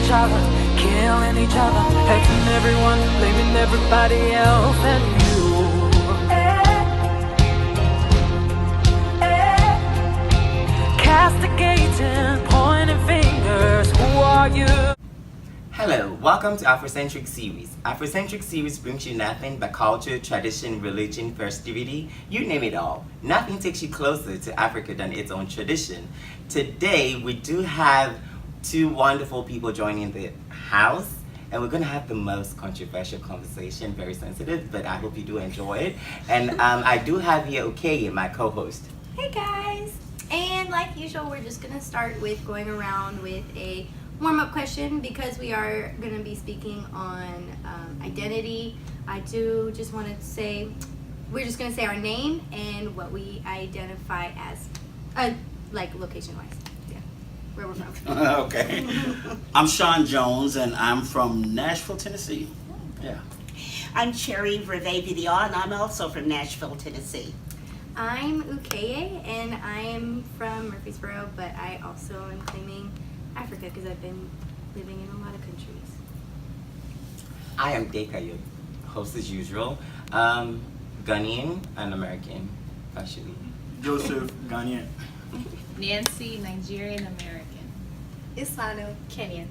each other, killing each other, hating everyone, blaming everybody else and you. Castigating, pointing fingers, who are you? Hello, welcome to Afro-Centric series. Afro-Centric series brings you nothing but culture, tradition, religion, festivity, you name it all. Nothing takes you closer to Africa than its own tradition. Today, we do have two wonderful people joining the house, and we're going to have the most controversial conversation, very sensitive, but I hope you do enjoy it. And I do have here Okeye, my co-host. Hey guys! And like usual, we're just going to start with going around with a warm-up question because we are going to be speaking on identity. I do just want to say, we're just going to say our name and what we identify as, like location-wise. Yeah, where we're from. Okay. I'm Sean Jones and I'm from Nashville, Tennessee. Yeah. I'm Cherry Reve-Vidion and I'm also from Nashville, Tennessee. I'm Ukeye and I am from Murfreesboro, but I also am claiming Africa because I've been living in a lot of countries. I am Deka, your host as usual. Ghanaian and American, actually. Joseph, Ghanaian. Nancy, Nigerian American. Isano, Kenyan.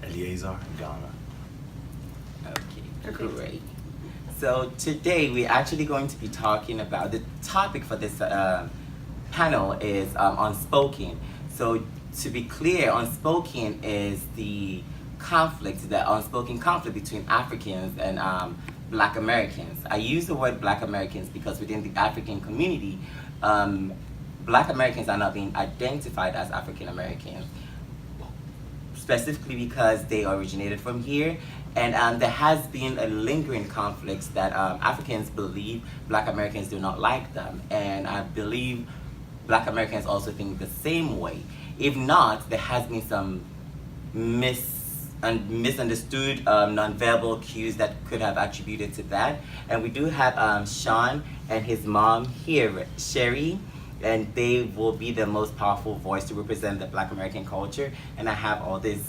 Eleazar, Ghana. Okay, great. So today we're actually going to be talking about, the topic for this panel is Unspoken. So to be clear, Unspoken is the unspoken conflict between Africans and Black Americans. I use the word Black Americans because within the African community, Black Americans are not being identified as African Americans, specifically because they originated from here. And there has been a lingering conflict that Africans believe Black Americans do not like them. And I believe Black Americans also think the same way. If not, there has been some misunderstood nonverbal cues that could have attributed to that. And we do have Sean and his mom here, Sherry, and they will be the most powerful voice to represent the Black American culture. And I have all this,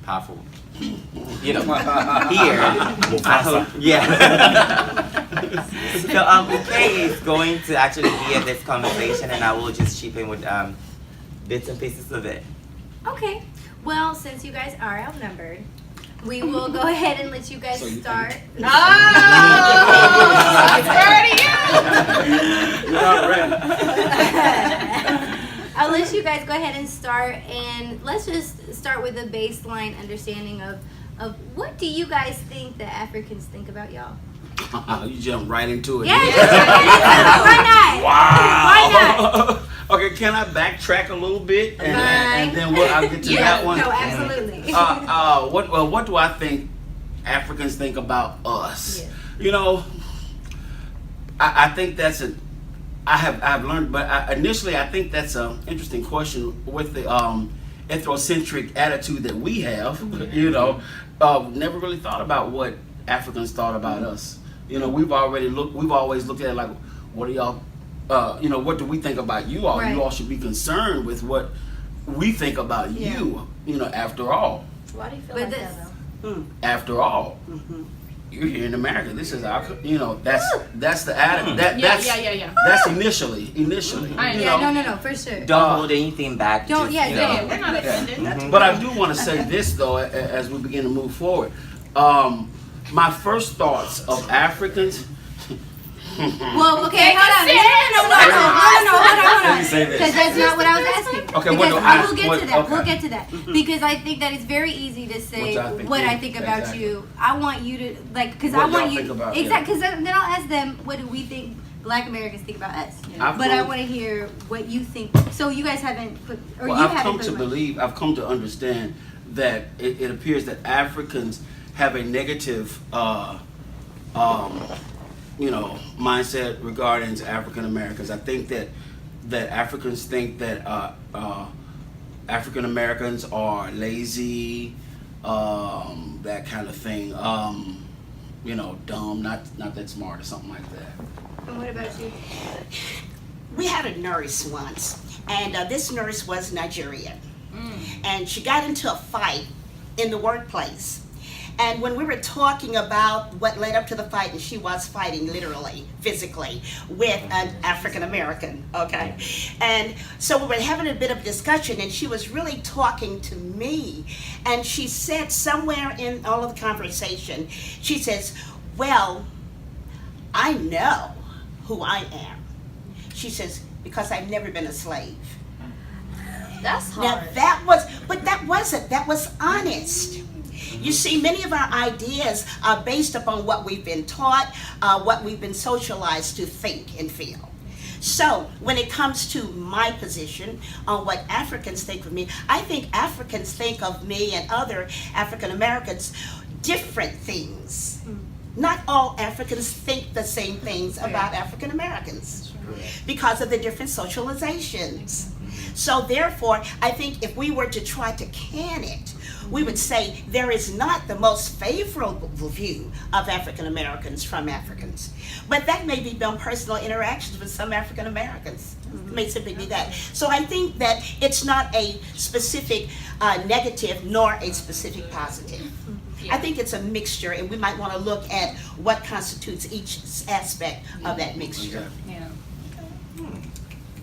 powerful, here. I hope, yeah. So Ukeye is going to actually hear this conversation, and I will just chip in with bits and pieces of it. Okay. Well, since you guys are outnumbered, we will go ahead and let you guys start. I'll let you guys go ahead and start, and let's just start with a baseline understanding of what do you guys think that Africans think about y'all? You jump right into it. Yeah, why not? Wow. Why not? Okay, can I backtrack a little bit and then I'll get to that one? No, absolutely. What do I think Africans think about us? Yeah. I think that's I've learned, but initially I think that's an interesting question with the ethnocentric attitude that we have. Never really thought about what Africans thought about us. We've always looked at it like, what are y'all? What do we think about you all? Right. You all should be concerned with what we think about you. After all. Why do you feel But like this- that though? After all. Mm-hmm. You're here in America. This is our, that's the attitude. Yeah. That's initially. No, for sure. Don't hold anything back. Don't- just, yeah, We're not offended. But I do want to say this though, as we begin to move forward. My first thoughts of Africans. Well, okay, hold on. No, hold on. Let me say this. Because that's not what I was asking. Okay, We'll get to that. Because I think that it's very easy to say what I think about exactly. you. I want you to, because What I want y'all you, think about exactly, because then I'll ask them, what do we think Black Americans think about us? I've But I come- want to hear what you think. So you guys haven't put, or Well, you I've haven't come put to much- believe, I've come to understand that it appears that Africans have a negative, mindset regarding African Americans. I think that Africans think that African Americans are lazy, that kind of thing. Dumb, not that smart or something like that. And what about you? We had a nurse once, and this nurse was Nigerian. And she got into a fight in the workplace. And when we were talking about what led up to the fight, and she was fighting literally, physically, with an African American, okay? And so we were having a bit of discussion, and she was really talking to me. And she said somewhere in all of the conversation, she says, well, I know who I am. She says, because I've never been a slave. That's Now hard. that was honest. You see, many of our ideas are based upon what we've been taught, what we've been socialized to think and feel. So when it comes to my position on what Africans think of me, I think Africans think of me and other African Americans different things. Not all Africans think the same things about African Americans because of the different socializations. So therefore, I think if we were to try to can it, we would say there is not the most favorable view of African Americans from Africans. But that may be on personal interactions with some African Americans. It may simply be that. So I think that it's not a specific negative nor a specific positive. I think it's a mixture, and we might want to look at what constitutes each aspect of that mixture. Yeah.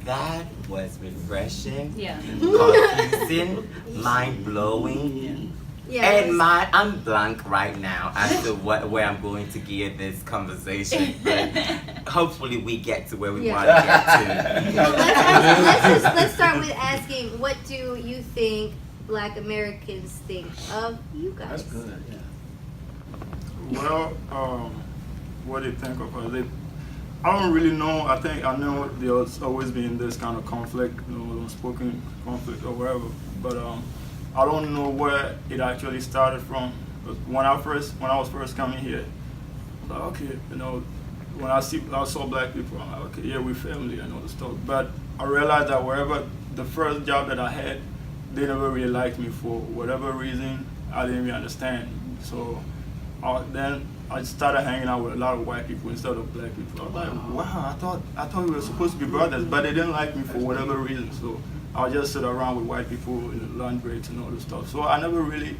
That was refreshing, Yeah. confusing, mind-blowing. Yeah. And I'm blank right now as to where I'm going to gear this conversation, but hopefully we get to where we Yeah. want to get to. Well, let's start with asking, what do you think Black Americans think of you guys? That's good. Yeah. Well, what they think of us, I don't really know. I know there's always been this kind of conflict, unspoken conflict or whatever. But I don't know where it actually started from. But when I was first coming here, I was like, okay, when I saw black people, I'm like, okay, yeah, we're family and all this stuff. But I realized that wherever the first job that I had, they never really liked me for whatever reason. I didn't really understand. So then I started hanging out with a lot of white people instead of black people. I was like, wow, I thought we were supposed to be brothers, but they didn't like me for whatever reason. So I'll just sit around with white people in the lunch breaks and all this stuff. So I never really,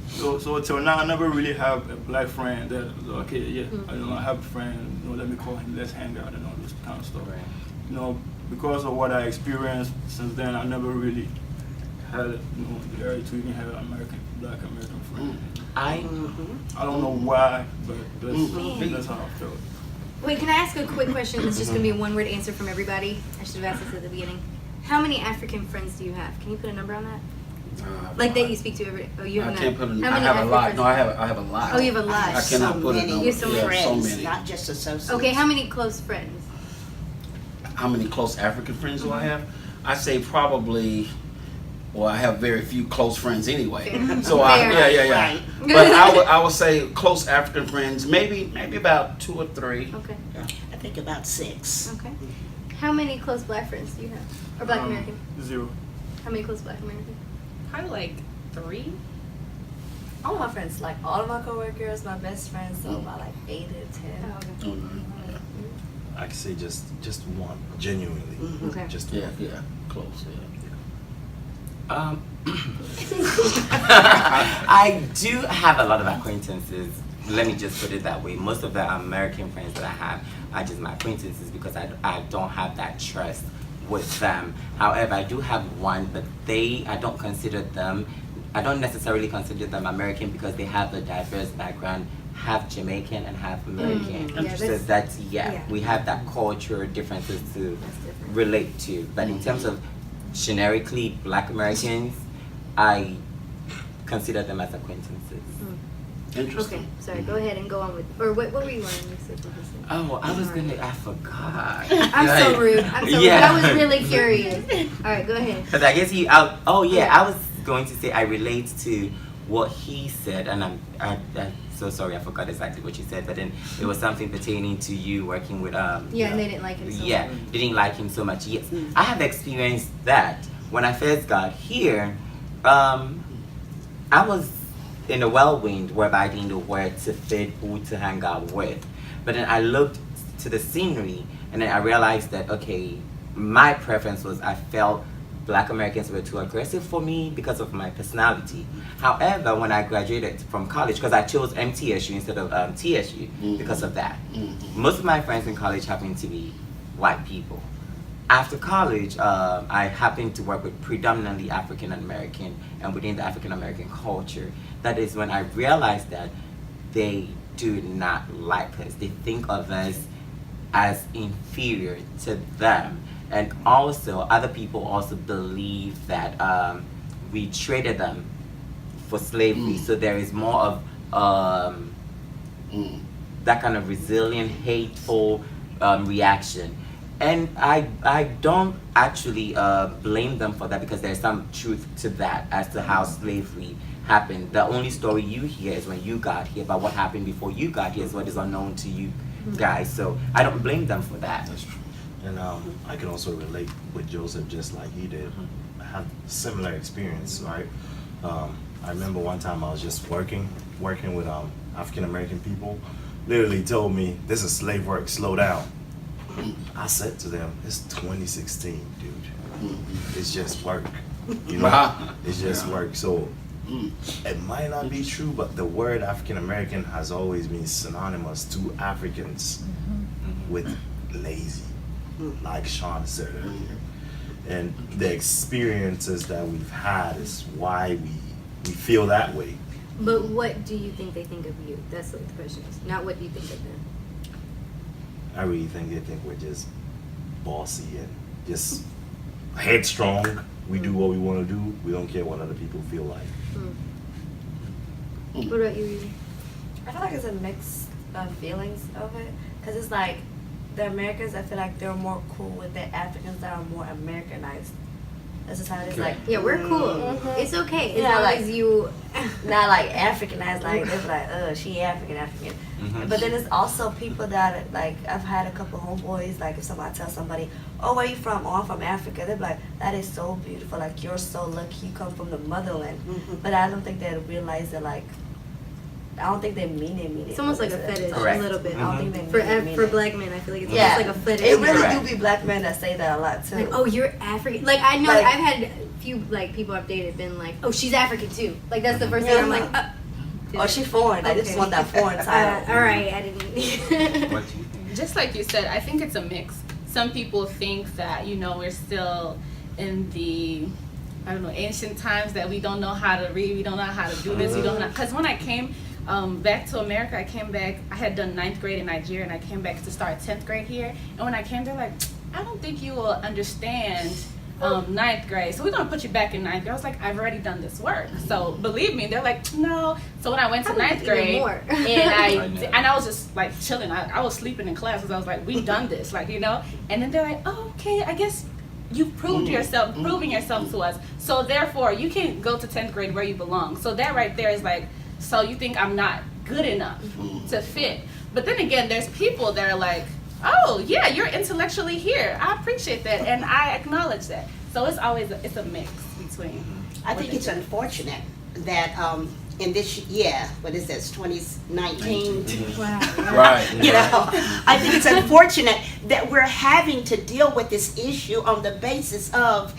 so till now, I never really have a black friend that, okay, yeah, I have a friend, let me call him, let's hang out and all this kind of stuff. Right. Because of what I experienced since then, I never really had, the urge to even have an black American friend. I don't know why, but that's how I felt. Wait, can I ask a quick question? It's just going to be a one-word answer from everybody. I should have asked this at the beginning. How many African friends do you have? Can you put a number on that? Like that you speak to every day? Oh, you have I can't put a, How I many have a African lot. friends? No, I have a lot. Oh, you have a lot. I cannot put a many. number. You have so many Yeah, friends, so many. not just associates. Okay, how many close friends? How many close African friends do I have? I say probably. Well, I have very few close friends anyway. Fair. So Fair. yeah. Right. But I would say close African friends, maybe about 2 or 3. Okay. I think about 6. Okay. How many close black friends do you have? Or black American? 0. How many close black American? Probably like 3. All my friends, like all of my coworkers, my best friends, so about like 8 to 10. Oh, okay. I could say just one, genuinely. Okay. Just Yeah, one. yeah, close. Yeah. I do have a lot of acquaintances. Let me just put it that way. Most of the American friends that I have are just my acquaintances because I don't have that trust with them. However, I do have one, but I don't necessarily consider them American because they have a diverse background, half Jamaican and half American. Yeah, So that's, we have that culture differences to different. relate to. But in terms of generically black Americans, I consider them as acquaintances. Interesting. Okay, sorry, go ahead and go on with, or what were you wanting to say? Oh, I forgot. I'm so rude. I'm so rude. Yeah. I was really curious. All right, go ahead. Because I guess I was going to say I relate to what he said, and I'm so sorry I forgot exactly what you said, but then it was something pertaining to you working with Yeah, and they didn't like him so yeah, much. they didn't like him so much. Yes, I have experienced that. When I first got here, I was in a whirlwind whereby I didn't know where to fit, who to hang out with. But then I looked to the scenery, and then I realized that, okay, my preference was I felt Black Americans were too aggressive for me because of my personality. However, when I graduated from college, because I chose MTSU instead of TSU because of that, most of my friends in college happened to be white people. After college, I happened to work with predominantly African American, and within the African American culture, that is when I realized that they do not like us. They think of us as inferior to them. And also, other people also believe that we traded them for slavery. So there is more of that kind of resilient, hateful reaction. And I don't actually blame them for that, because there's some truth to that as to how slavery happened. The only story you hear is when you got here, but what happened before you got here is what is unknown to you guys. So I don't blame them for that. That's true. And I can also relate with Joseph just like he did. I have similar experience, right? I remember one time I was just working with African American people. Literally told me, "This is slave work, slow down." I said to them, "It's 2016, dude. It's just work. You know, it's just work." So it might not be true, but the word African American has always been synonymous to Africans with lazy, like Sean said earlier. And the experiences that we've had is why we feel that way. But what do you think they think of you? That's what the question is. Not what do you think of them. I really think they think we're just bossy and just headstrong. We do what we want to do. We don't care what other people feel like. What about you, Reedy? I feel like it's a mix of feelings of it, because it's like the Americans, I feel like they're more cool with the Africans that are more Americanized. That's just how it is. Like, Yeah, we're cool. It's okay as Yeah, long like- as you. not like Africanized, like they're like, she African. But then there's also people that, like, I've had a couple homeboys, like if somebody tells somebody, "Oh, where you from?" "Oh, I'm from Africa." They're like, "That is so beautiful. Like, you're so lucky you come from the motherland." But I don't think they realize that, like, I don't think they mean it. It's almost like a fetish, Correct. a little bit. I don't think they mean For it. black men, I feel like it's Yeah, almost like a fetish. it really Correct. do be black men that say that a lot too. Like, oh, you're African. Like, I know Like- I've had a few like people I've dated been like, oh, she's African too. Like, that's the first thing I'm like, Oh, she foreign. I just want that foreign title. all right, I didn't. What do you think? Just like you said, I think it's a mix. Some people think that, you know, we're still in the, I don't know, ancient times, that we don't know how to read, we don't know how to do this, we don't know. Because when I came back to America, I had done 9th grade in Nigeria, and I came back to start 10th grade here. And when I came, they're like, "I don't think you will understand 9th grade, so we're gonna put you back in 9th grade." I was like, "I've already done this work." So believe me, they're like, "No." So when I went to 9th grade, more. and I was just like chilling, I was sleeping in class because I was like, "We've done this," like, you know. And then they're like, "Oh, okay, I guess you proving yourself to us, so therefore you can go to 10th grade where you belong." So that right there is like, so you think I'm not good enough to fit. But then again, there's people that are like, "Oh yeah, you're intellectually here. I appreciate that, and I acknowledge that." So it's always it's a mix between. I think it's unfortunate that in this year, what is this, 2019? Wow. Right. You know, I think it's unfortunate that we're having to deal with this issue on the basis of,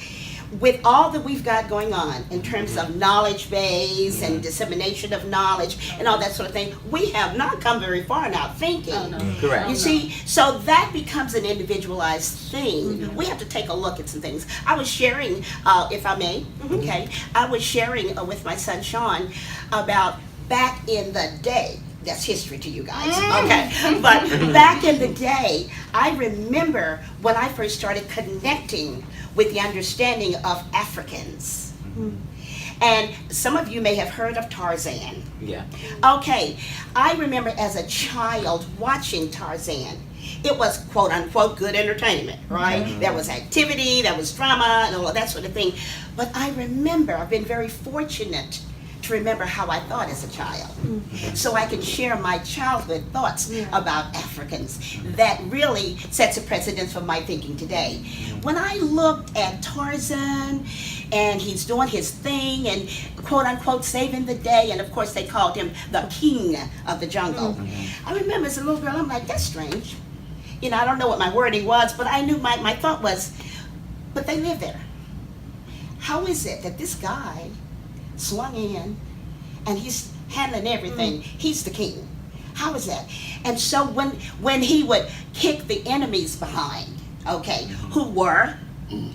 with all that we've got going on in terms of knowledge base and dissemination of knowledge and all that sort of thing, we have not come very far in our thinking. Oh, no. Correct. You see, so that becomes an individualized thing. We have to take a look at some things. I was sharing, if I may, okay, I was sharing with my son Sean about back in the day. That's history to you guys, okay? But back in the day, I remember when I first started connecting with the understanding of Africans. And some of you may have heard of Tarzan. Yeah. Okay, I remember as a child watching Tarzan. It was quote unquote good entertainment, right? There was activity, there was drama, and all of that sort of thing. But I remember, I've been very fortunate to remember how I thought as a child. So I can share my childhood thoughts about Africans. That really sets a precedent for my thinking today. When I looked at Tarzan, and he's doing his thing and quote unquote saving the day, and of course they called him the king of the jungle. I remember as a little girl, I'm like, that's strange. You know, I don't know what my wording was, but I knew my thought was, but they live there. how is it that this guy swung in and he's handling everything? He's the king. How is that? And so when he would kick the enemies behind, okay, who were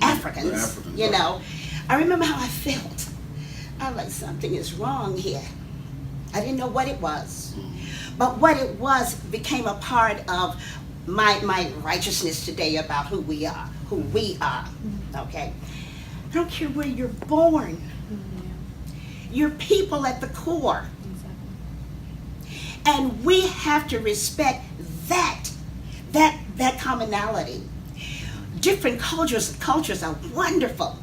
Africans, you know, I remember how I felt. I was like, something is wrong here. I didn't know what it was. But what it was became a part of my righteousness today about who we are, okay? I don't care where you're born. You're people at the core. And we have to respect that commonality. Different cultures are wonderful.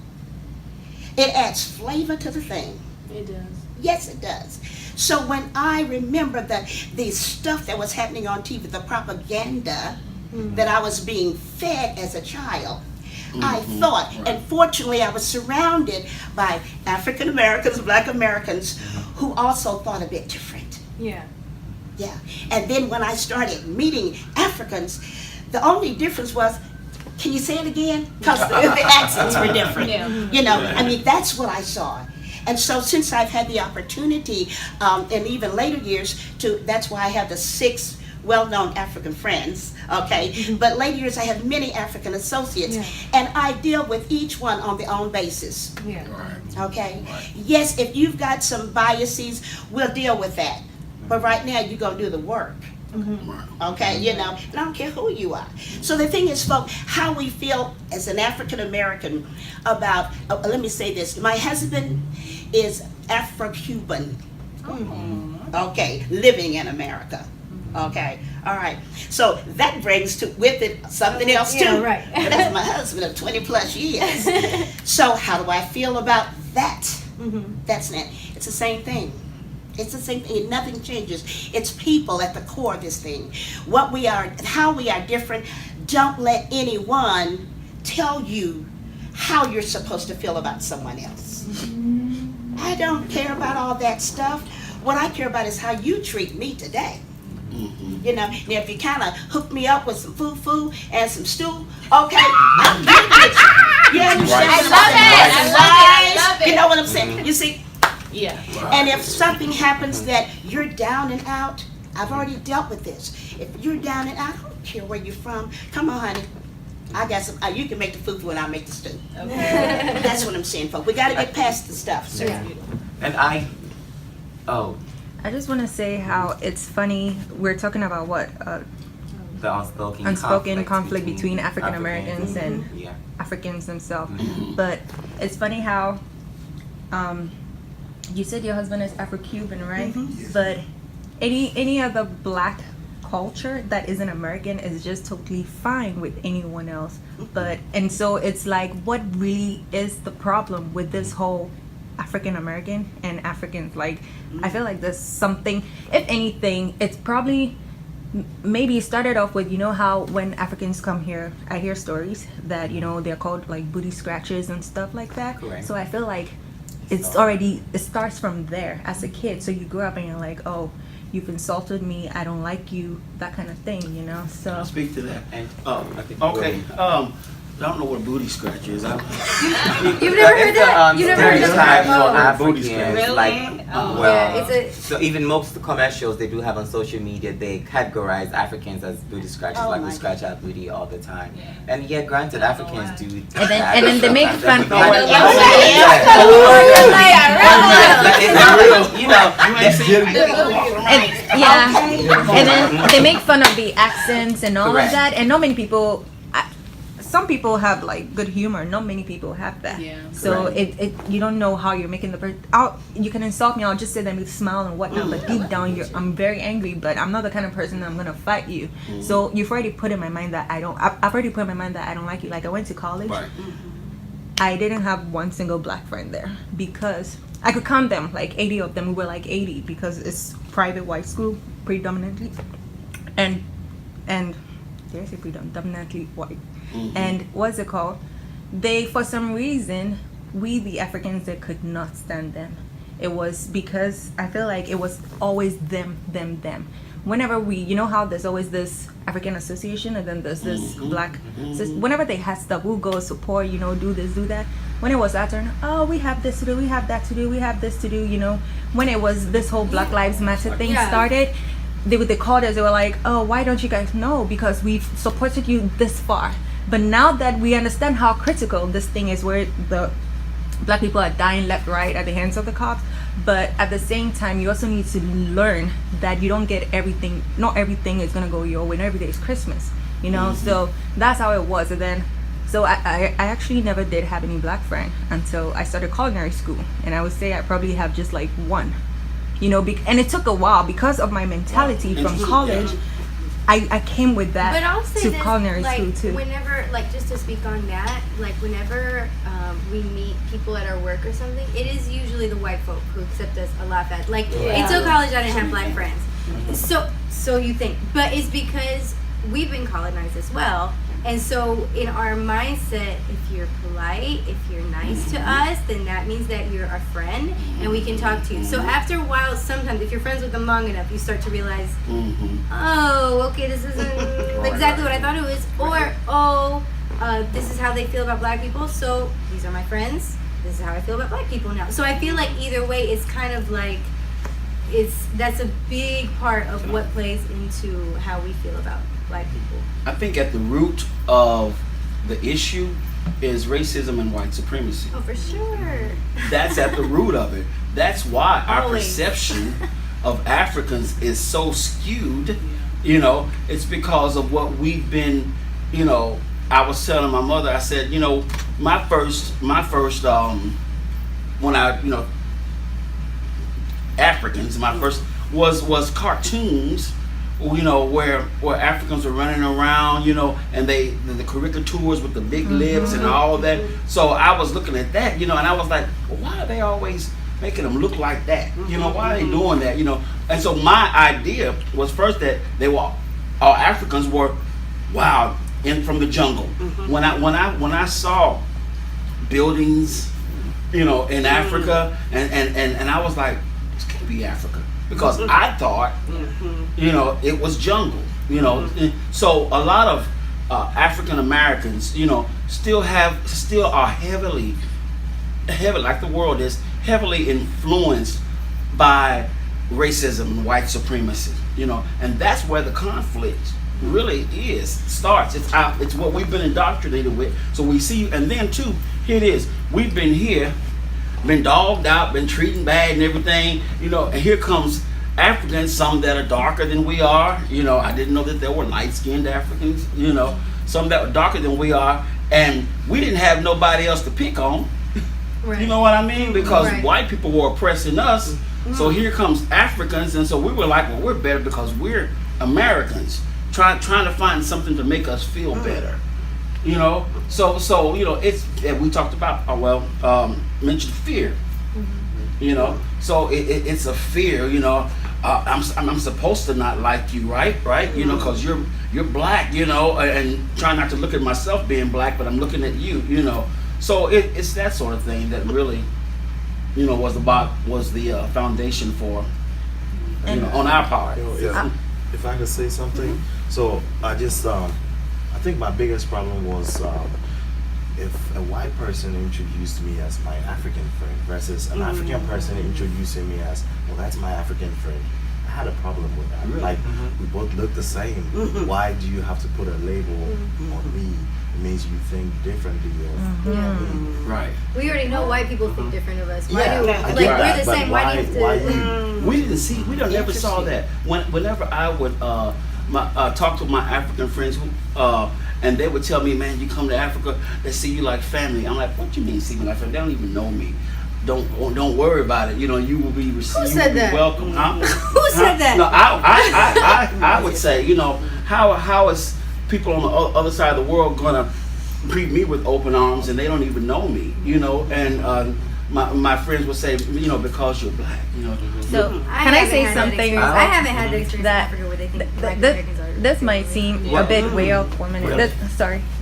It adds flavor to the thing. It does. Yes, it does. So when I remember the stuff that was happening on TV, the propaganda that I was being fed as a child, I thought, and fortunately I was surrounded by African Americans, Black Americans, who also thought a bit different. Yeah. Yeah. And then when I started meeting Africans, the only difference was, can you say it again? Because the accents were different. Yeah. You know, I mean, that's what I saw. And so since I've had the opportunity, in even later years, that's why I have the 6 well-known African friends, okay? But later years I have many African associates, and I deal with each one on their own basis. Yeah. Okay? Yes, if you've got some biases, we'll deal with that. But right now, you're going to do the work. Okay, you know, and I don't care who you are. So the thing is, folks, how we feel as an African American about, let me say this, my husband is Afro-Cuban. Okay, living in America. Okay, all right. So that brings with it something else too. Yeah, right. That's my husband of 20 plus years. So how do I feel about that? That's it. It's the same thing. It's the same thing. Nothing changes. It's people at the core of this thing. What we are, how we are different. Don't let anyone tell you how you're supposed to feel about someone else. I don't care about all that stuff. What I care about is how you treat me today. You know, now if you kind of hook me up with some fufu and some stew, okay, I'm good. You understand? I love it. You know what I'm saying? You see? Yeah. And if something happens that you're down and out, I've already dealt with this. If you're down and out, I don't care where you're from. Come on, honey. I got some. You can make the fufu and I'll make the stew. Okay. That's what I'm saying, folks. We got to get past the stuff. So. And I just want to say how it's funny. We're talking about what the unspoken conflict between African Americans and yeah. Africans themselves. But it's funny how you said your husband is Afro-Cuban, right? But any other black culture that isn't American is just totally fine with anyone else. And so it's like, what really is the problem with this whole African American and Africans? Like, I feel like there's something, if anything, it's probably maybe started off with, you know how when Africans come here, I hear stories that, you know, they're called like booty scratchers and stuff like that. Correct. So I feel like it starts from there as a kid. So you grow up and you're like, oh, you've insulted me, I don't like you, that kind of thing, you know. So I'll speak to that. And Okay. I don't know what a booty scratch is. You've never heard that? You've never heard stereotype for that? Booty Africans, scratch. Really? like Oh. well. Yeah, So even most of the commercials they do have on social media, they categorize Africans as booty scratchers, Oh like we my scratch our booty all the time. And yeah, granted, Africans do. and then they make fun. You know, And then they make fun of the accents and all Correct. of that, and not many people. Some people have like good humor. Not many people have that. Yeah. So Correct. you don't know how you're making the person. You can insult me. I'll just say that with a smile and whatnot. But deep down, I'm very angry. But I'm not the kind of person that I'm gonna fight you. So you've already put in my mind that I don't. I've already put in my mind that I don't like you. Like I went to college. Right. I didn't have one single black friend there because I could count them, like 80 of them. We were like 80 because it's private white school predominantly, and did I say predominantly white? And what's it called? They, for some reason, we the Africans, they could not stand them. It was because I feel like it was always them. Whenever you know how there's always this African association and then there's this black, whenever they had stuff, we'll go support, you know, do this, do that. when it was our turn, oh, we have this to do, we have that to do, we have this to do, you know. When it was this whole Black Lives Matter thing started, they called us, they were like, oh, why don't you guys know? Because we've supported you this far. But now that we understand how critical this thing is, where the Black people are dying left, right at the hands of the cops, but at the same time, you also need to learn that you don't get everything, not everything is gonna go your way, not every day is Christmas, you know. So that's how it was. And then so I actually never did have any Black friend until I started culinary school, and I would say I probably have just like one, you know. And it took a while because of my mentality from college. I came with that But I'll say to this, culinary like, school too. whenever, like, just to speak on that, like, whenever we meet people at our work or something, it is usually the white folk who accept us a lot better. Like, until college, I didn't have Black friends. So you think. But it's because we've been colonized as well. And so in our mindset, if you're polite, if you're nice to us, then that means that you're a friend and we can talk to you. So after a while, sometimes if you're friends with them long enough, you start to realize, oh, okay, this isn't exactly what I thought it was. Or, oh, this is how they feel about Black people. So these are my friends. This is how I feel about Black people now. So I feel like either way, it's kind of like, that's a big part of what plays into how we feel about Black people. I think at the root of the issue is racism and white supremacy. Oh, for sure. That's at the root of it. That's why our Always. perception of Africans is so skewed. You know, it's because of what we've been, you know. I was telling my mother, I said, you know, my first when I, you know, Africans, my first was cartoons, you know, where Africans were running around, you know, and the caricatures with the big lips and all that. So I was looking at that, you know, and I was like, well, why are they always making them look like that? You know, why are they doing that? You know, and so my idea was first that they were all Africans were wild in from the jungle. When I saw buildings, you know, in Africa, and I was like, this can't be Africa. Because I thought, you know, it was jungle, you know. So a lot of African Americans, you know, still are heavily, like the world is, heavily influenced by racism and white supremacy, you know. And that's where the conflict really starts. It's what we've been indoctrinated with. So we see, and then too, here it is. We've been here, been dogged out, been treated bad and everything, you know, and here comes Africans, some that are darker than we are, you know. I didn't know that there were light-skinned Africans, you know, some that were darker than we are, and we didn't have nobody else to pick on. You know what I mean? Because white people were oppressing us, so here comes Africans, and so we were like, well, we're better because we're Americans, trying to find something to make us feel better. You know, so you know, it's we talked about mentioned fear. You know, so it's a fear. You know, I'm supposed to not like you, right? You know, because you're Black. You know, and try not to look at myself being Black, but I'm looking at you. You know, so it's that sort of thing that really, you know, was the foundation for, you know, on our part. You know, if I could say something, so I think my biggest problem was if a white person introduced me as my African friend versus an African person introducing me as, well, that's my African friend. I had a problem with that. Really? Like, we both look the same. Why do you have to put a label on me? It means you think differently of me. Right. We already know white people think different of us. Yeah, We're the same. Why do you have to? We never saw that. Whenever I would talk to my African friends who and they would tell me, man, you come to Africa, they see you like family. I'm like, what do you mean see me like family? They don't even know me. Don't worry about it. You know, you will be received. Who said that? Welcome. Who said that? No, I would say, you know, how is people on the other side of the world gonna greet me with open arms and they don't even know me? You know, and my friends would say, you know, because you're Black. You know. So can I say something? I haven't had the experience in Africa where they think Black Americans are. This might seem a bit way off. 1 minute.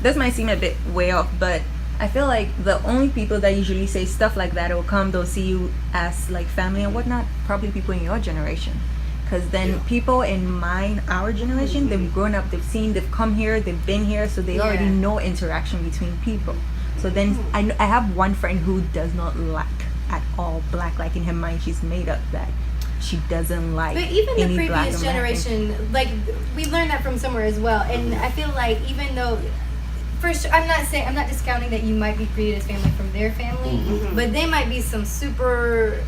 This might seem a bit way off, but I feel like the only people that usually say stuff like that will come, they'll see you as like family and whatnot, probably people in your generation. Because then people in our generation, they've grown up, they've seen, they've come here, they've been here, so they already know interaction between people. So then I have one friend who does not like at all black. Like in her mind, she's made up that she doesn't like. But even the any black previous American. generation, like we learned that from somewhere as well. And I feel like even though, first, I'm not discounting that you might be created as family from their family, but they might be some super.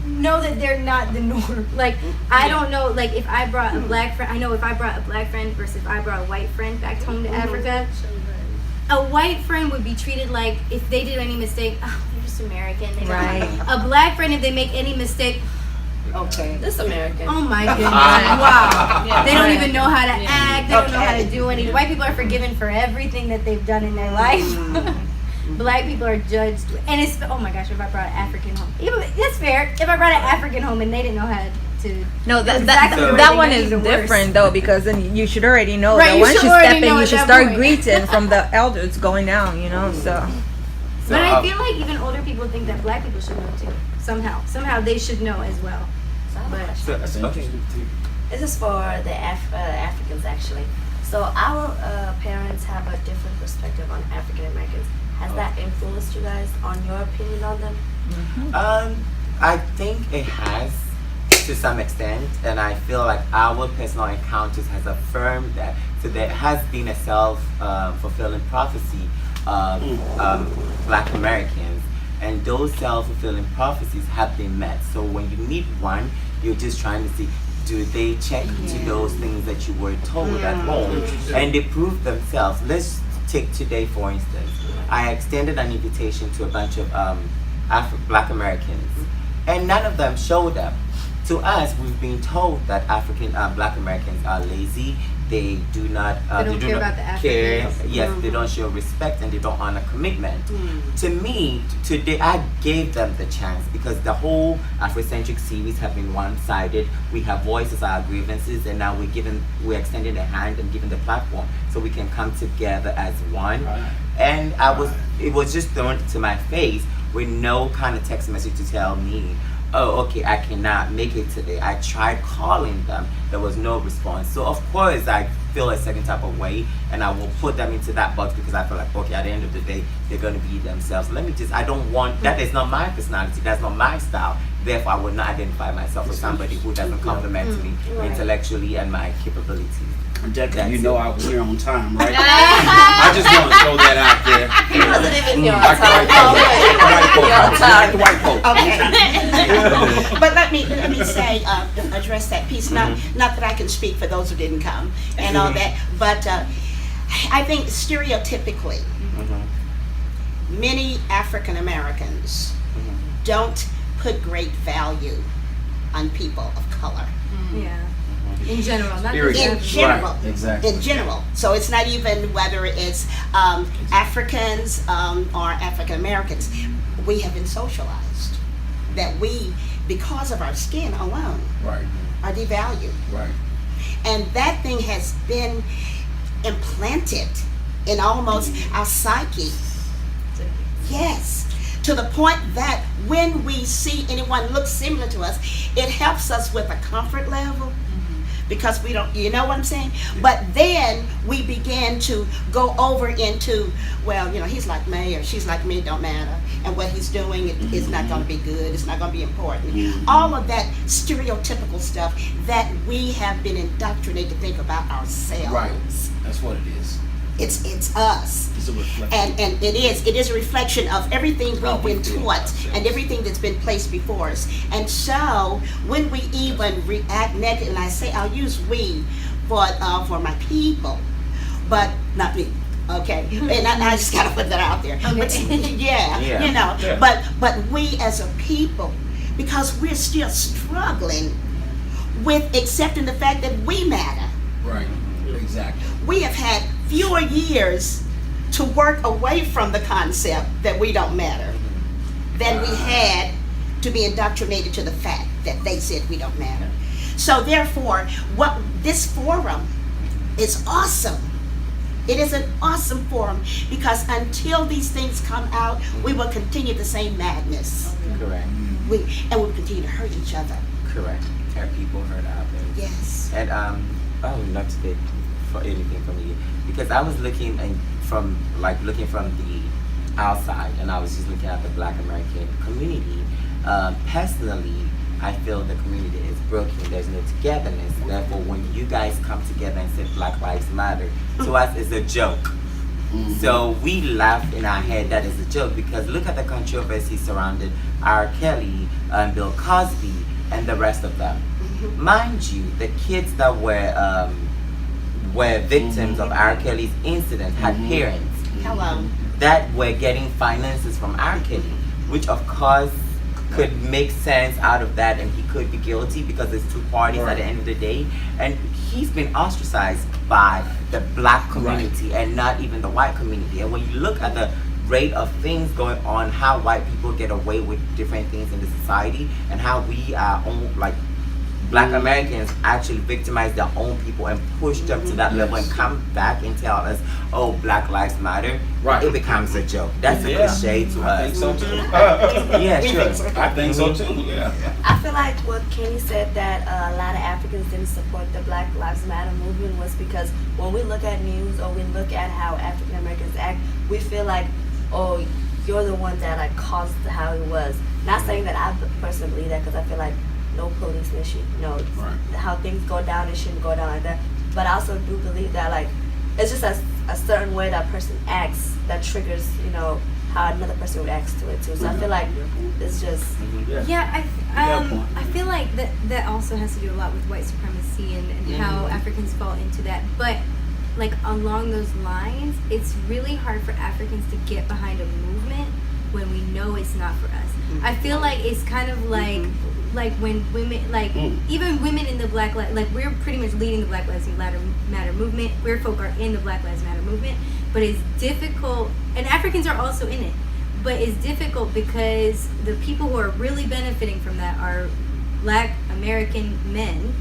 Know that they're not the norm. Like I don't know. Like if I brought a black friend, I know if I brought a black friend versus if I brought a white friend back home to Africa, a white friend would be treated like if they did any mistake, oh, they're just American. They don't Right. a black friend, if they make any mistake, okay, This American. oh my goodness, wow. Yeah. They don't even know how to Yeah. act. They don't know how to do anything. White people are forgiven for everything that they've done in their life. Black people are judged, and it's oh my gosh, if I brought an African home, even that's fair. If I brought an African home and they didn't know how to, No, that exactly the right that thing, one that'd is be the worst. different though, because then you should already know Right, that you once should you already step in, know you at should that start point. greeting from the elders going down. You know, so. But I feel like even older people think that black people should know too. Somehow they should know as well. So I have a But question. So, okay. This is for the Africans actually. So our parents have a different perspective on African Americans. Has that influenced you guys on your opinion on them? I think it has to some extent, and I feel like our personal encounters has affirmed that. So there has been a self-fulfilling prophecy of Black Americans, and those self-fulfilling prophecies have been met. So when you meet one, you're just trying to see, do they check to those things that you were told at home, and they prove themselves. Let's take today for instance. I extended an invitation to a bunch of Black Americans, and none of them showed up. To us, we've been told that Black Americans are lazy. They do not. They don't care about the Africans. Yes, they don't show respect and they don't honor commitment. To me, today I gave them the chance because the whole Afro-Centric series have been one-sided. We have voices our grievances, and now we're extending a hand and giving the platform so we can come together as one. And it was just thrown to my face with no kind of text message to tell me, oh, okay, I cannot make it today. I tried calling them. There was no response. So, of course, I feel a certain type of way, and I will put them into that box because I feel like, okay, at the end of the day, they're going to be themselves. I don't want, that is not my personality. That's not my style. Therefore, I would not identify myself with somebody who doesn't compliment me intellectually and my capabilities. Jackie, you know I was here on time, right? I just want to throw that out there. He wasn't even here on Like time. the white folk. Okay. But let me say, address that piece. Not that I can speak for those who didn't come and all that, but I think stereotypically, many African Americans don't put great value on people of color. yeah, in general, not Period. just In Africans. general, Right, exactly. in general. So it's not even whether it's Africans or African Americans. We have been socialized that we, because of our skin alone, Right, are devalued. right. And that thing has been implanted in almost our psyche. Yes. To the point that when we see anyone look similar to us, it helps us with a comfort level because we don't, you know what I'm saying? But then we begin to go over into, well, you know, he's like me or she's like me, it don't matter. And what he's doing is not going to be good, it's not going to be important. All of that stereotypical stuff that we have been indoctrinated to think about ourselves. Right. That's what it is. It's us. It's a reflection. And it is a reflection of everything How we've we been feel taught about ourselves. and everything that's been placed before us. And so when we even react negative, and I say I'll use we for my people, but not me. Okay, and I just gotta put that out there. Okay. But yeah, you know. Yeah. But we as a people, because we're still struggling with accepting the fact that we matter. Right, exactly. We have had fewer years to work away from the concept that we don't matter than we had to be indoctrinated to the fact that they said we don't matter. So therefore, what this forum is awesome. It is an awesome forum because until these things come out, we will continue the same madness. Correct. And we'll continue to hurt each other. Correct. Our people hurt others. Yes. And not to take for anything from you, because I was looking and from like looking from the outside, and I was just looking at the Black American community. Personally, I feel the community is broken. There's no togetherness. Therefore, when you guys come together and say Black Lives Matter, to us it's a joke. So we laugh in our head that is a joke, because look at the controversy surrounding R. Kelly, Bill Cosby, and the rest of them. Mind you, the kids that were victims of R. Kelly's incident had parents that were getting finances from R. Kelly, which of course could make sense out of that, and he could be guilty because there's two parties at the end of the day, and he's been ostracized by the Black community and not even the white community. And when you look at the rate of things going on, how white people get away with different things in the society, and how we are like Black Americans actually victimize their own people and push them to that level and come back and tell us, oh, Black Lives Matter, it becomes a joke. That's a cliche to us. I think so too. Yeah, sure. I think so too, yeah. I feel like what Kenny said, that a lot of Africans didn't support the Black Lives Matter movement, was because when we look at news or we look at how African Americans act, we feel like, oh, you're the one that like caused how it was. Not saying that I personally believe that, because I feel like no policeman should know how things go down. It shouldn't go down like that. But I also do believe that like it's just a certain way that person acts that triggers, you know, how another person reacts to it too. So I feel like it's just I feel like that also has to do a lot with white supremacy and how Africans fall into that. But like along those lines, it's really hard for Africans to get behind a movement when we know it's not for us. I feel like it's kind of like when women, like even women in the Black Lives, like we're pretty much leading the Black Lives Matter movement. Queer folk are in the Black Lives Matter movement, but it's difficult, and Africans are also in it, but it's difficult because the people who are really benefiting from that are Black American men,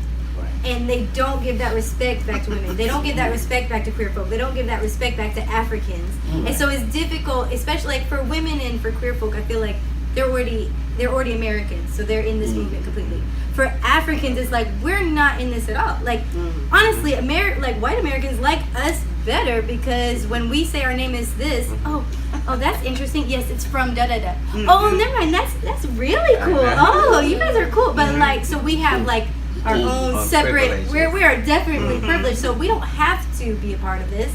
and they don't give that respect back to women. They don't give that respect back to queer folk. They don't give that respect back to Africans. And so it's difficult, especially like for women and for queer folk. I feel like they're already Americans, so they're in this movement completely. For Africans, it's like we're not in this at all. Like honestly, like white Americans like us better, because when we say our name is this, oh that's interesting. Yes, it's from da da da. Oh, never mind. That's really cool. Oh, you guys are cool. But like, so we have like our own separate. We are definitely privileged, so we don't have to be a part of this.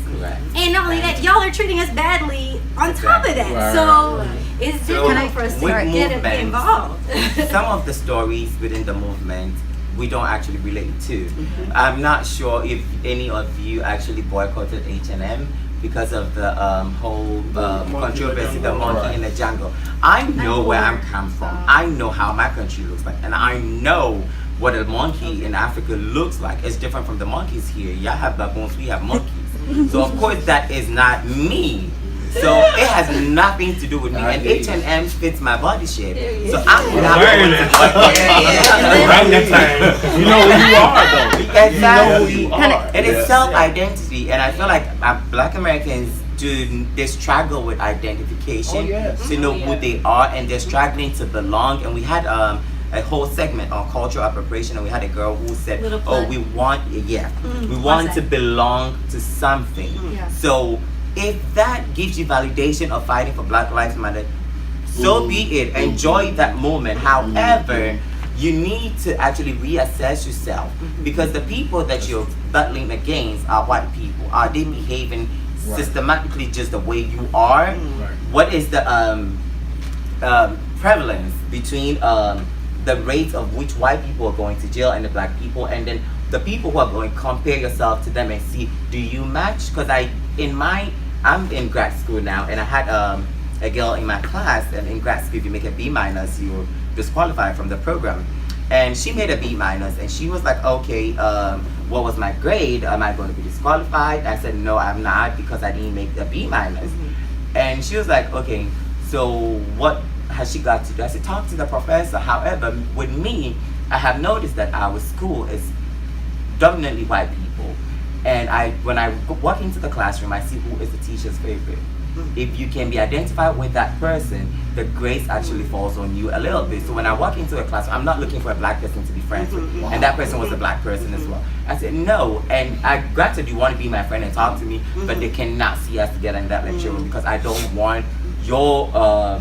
And not only that, y'all are treating us badly on top of that. So it's difficult for us to get involved. Some of the stories within the movement we don't actually relate to. I'm not sure if any of you actually boycotted H&M because of the whole controversy, the monkey in the jungle. I know where I'm come from. I know how my country looks like, and I know what a monkey in Africa looks like. It's different from the monkeys here. Y'all have baboons, we have monkeys. So of course that is not me. So it has nothing to do with me, and H&M fits my body shape. So I'm not going to You know who you are, though. Exactly. And it's self-identity, and I feel like Black Americans they struggle with identification to know who they are, and they're struggling to belong. And we had a whole segment on cultural appropriation, and we had a girl who said, "Oh, we want to belong to something." So if that gives you validation of fighting for Black Lives Matter, so be it. Enjoy that moment. However, you need to actually reassess yourself, because the people that you're battling against are white people. Are they behaving systematically just the way you are? What is the prevalence between the rates of which white people are going to jail and the Black people, and then the people who are going to compare yourself to them and see, do you match? Because I'm in grad school now, and I had a girl in my class, and in grad school if you make a B-, you're disqualified from the program. And she made a B-, and she was like, okay, what was my grade? Am I going to be disqualified? I said, no, I'm not, because I didn't make the B-. And she was like, okay, so what has she got to do? I said, talk to the professor. However, with me, I have noticed that our school is dominantly white people. And when I walk into the classroom, I see who is the teacher's favorite. if you can be identified with that person, the grace actually falls on you a little bit. So when I walk into a class, I'm not looking for a black person to be friends with, and that person was a black person as well. I said no, and granted you want to be my friend and talk to me, but they cannot see us together in that lecture room because I don't want your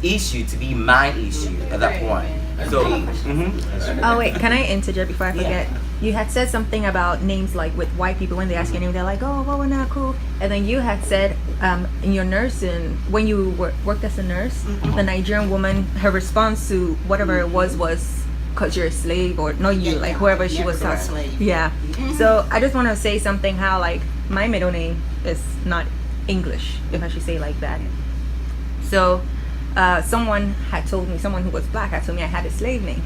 issue to be my issue at that point. So, Oh wait, can I interject before I forget? You had said something about names like with white people when they ask your name, they're like, oh, well, we're not cool. And then you had said in your nursing, when you worked as a nurse, the Nigerian woman, her response to whatever it was because you're a slave or not you, like whoever she was talking. Slave. Yeah. So I just want to say something how like my middle name is not English, if I should say like that. So someone who was black had told me I had a slave name.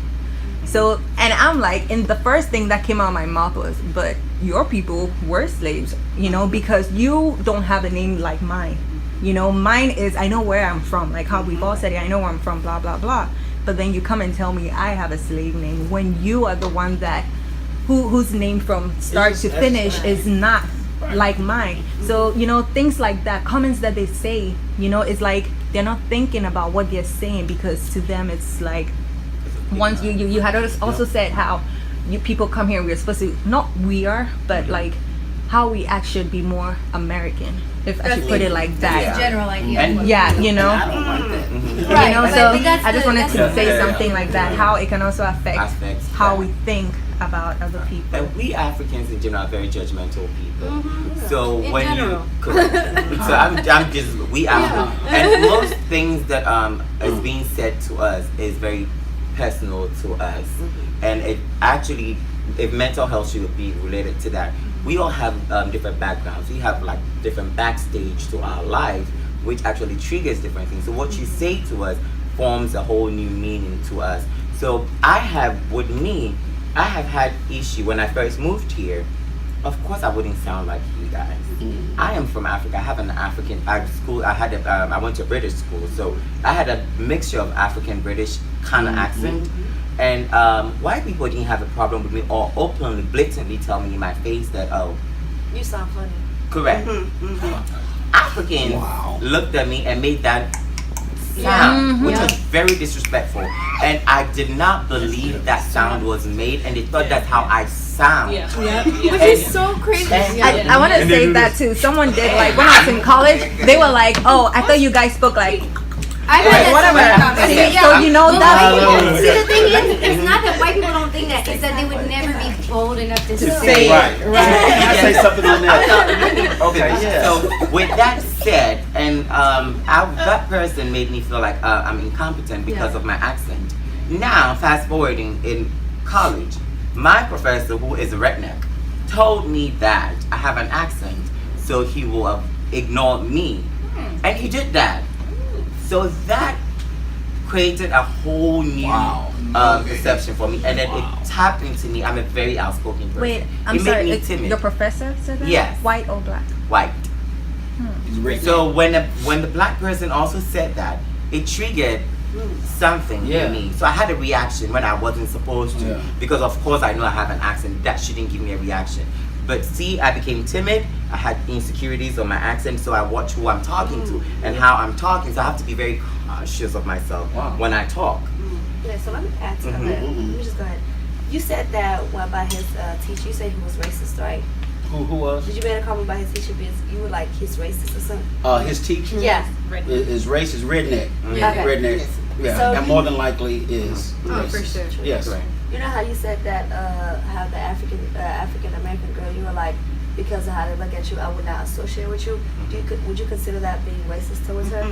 So, and I'm like, and the first thing that came out of my mouth was, but your people were slaves, you know, because you don't have a name like mine. You know, mine is, I know where I'm from, like how we've all said it, I know where I'm from, blah, blah, blah. But then you come and tell me I have a slave name when you are the one that, whose name from start to finish is not like mine. So, you know, things like that, comments that they say, you know, it's like they're not thinking about what they're saying because to them it's like, once you had also said how you people come here, we're supposed to, not we are, but like how we act should be more American, if I should put it like that. The general idea. And Yeah, you know. I don't want that. Right, You know, but so I think that's I just wanted to the- say Yeah. something like that, how it can also affect Aspects, how yeah. we think about other people. And we Africans in general are very judgmental people. So In when general. you correct, so I'm just we Africans, and most things that is being said to us is very personal to us, and it actually, if mental health should be related to that, we all have different backgrounds. We have like different backstage to our life, which actually triggers different things. So what you say to us forms a whole new meaning to us. So I have had issue when I first moved here. Of course, I wouldn't sound like you guys. I am from Africa. I have an African school. I went to British school, so I had a mixture of African British kind of accent. And white people didn't have a problem with me or openly, blatantly tell me in my face that, oh, You sound funny. correct. Africans looked at me and made that sound, which was very disrespectful. And I did not believe that sound was made, and they thought that's how I sound. Which is so crazy. I want to say that too. Someone did, like when I was in college, they were like, oh, I thought you guys spoke like I've had that whatever. conversation. So you know that. See, the thing is, it's not that white people don't think that. It's that they would never be bold enough to say it. Right. Can I say something on that? Okay, so with that said, and that person made me feel like I'm incompetent because of my accent. Now, fast forwarding in college, my professor, who is a redneck, told me that I have an accent, so he will have ignored me. And he did that. So that created a whole new perception for me, and then it tapped into me. I'm a very outspoken person. Wait, I'm it sorry. made me timid. Your professor said that? Yes. White or black? White. So when the black person also said that, it triggered something in me. So I had a reaction when I wasn't supposed to, because of course I know I have an accent. That shouldn't give me a reaction. But see, I became timid. I had insecurities on my accent, so I watch who I'm talking to and how I'm talking. So I have to be very cautious of myself when I talk. Yeah, so let me add to that. Let me just go ahead. You said that about his teacher. You said he was racist, right? Who was? Did you make a comment about his teacher because you were like he's racist or something? His teacher? Yes. Is racist, redneck. Okay. Redneck. Yeah, So and more than likely is Oh, for racist. sure. Yes. You know how you said that how the African American girl, you were like, because of how they look at you, I would not associate with you. Would you consider that being racist towards her?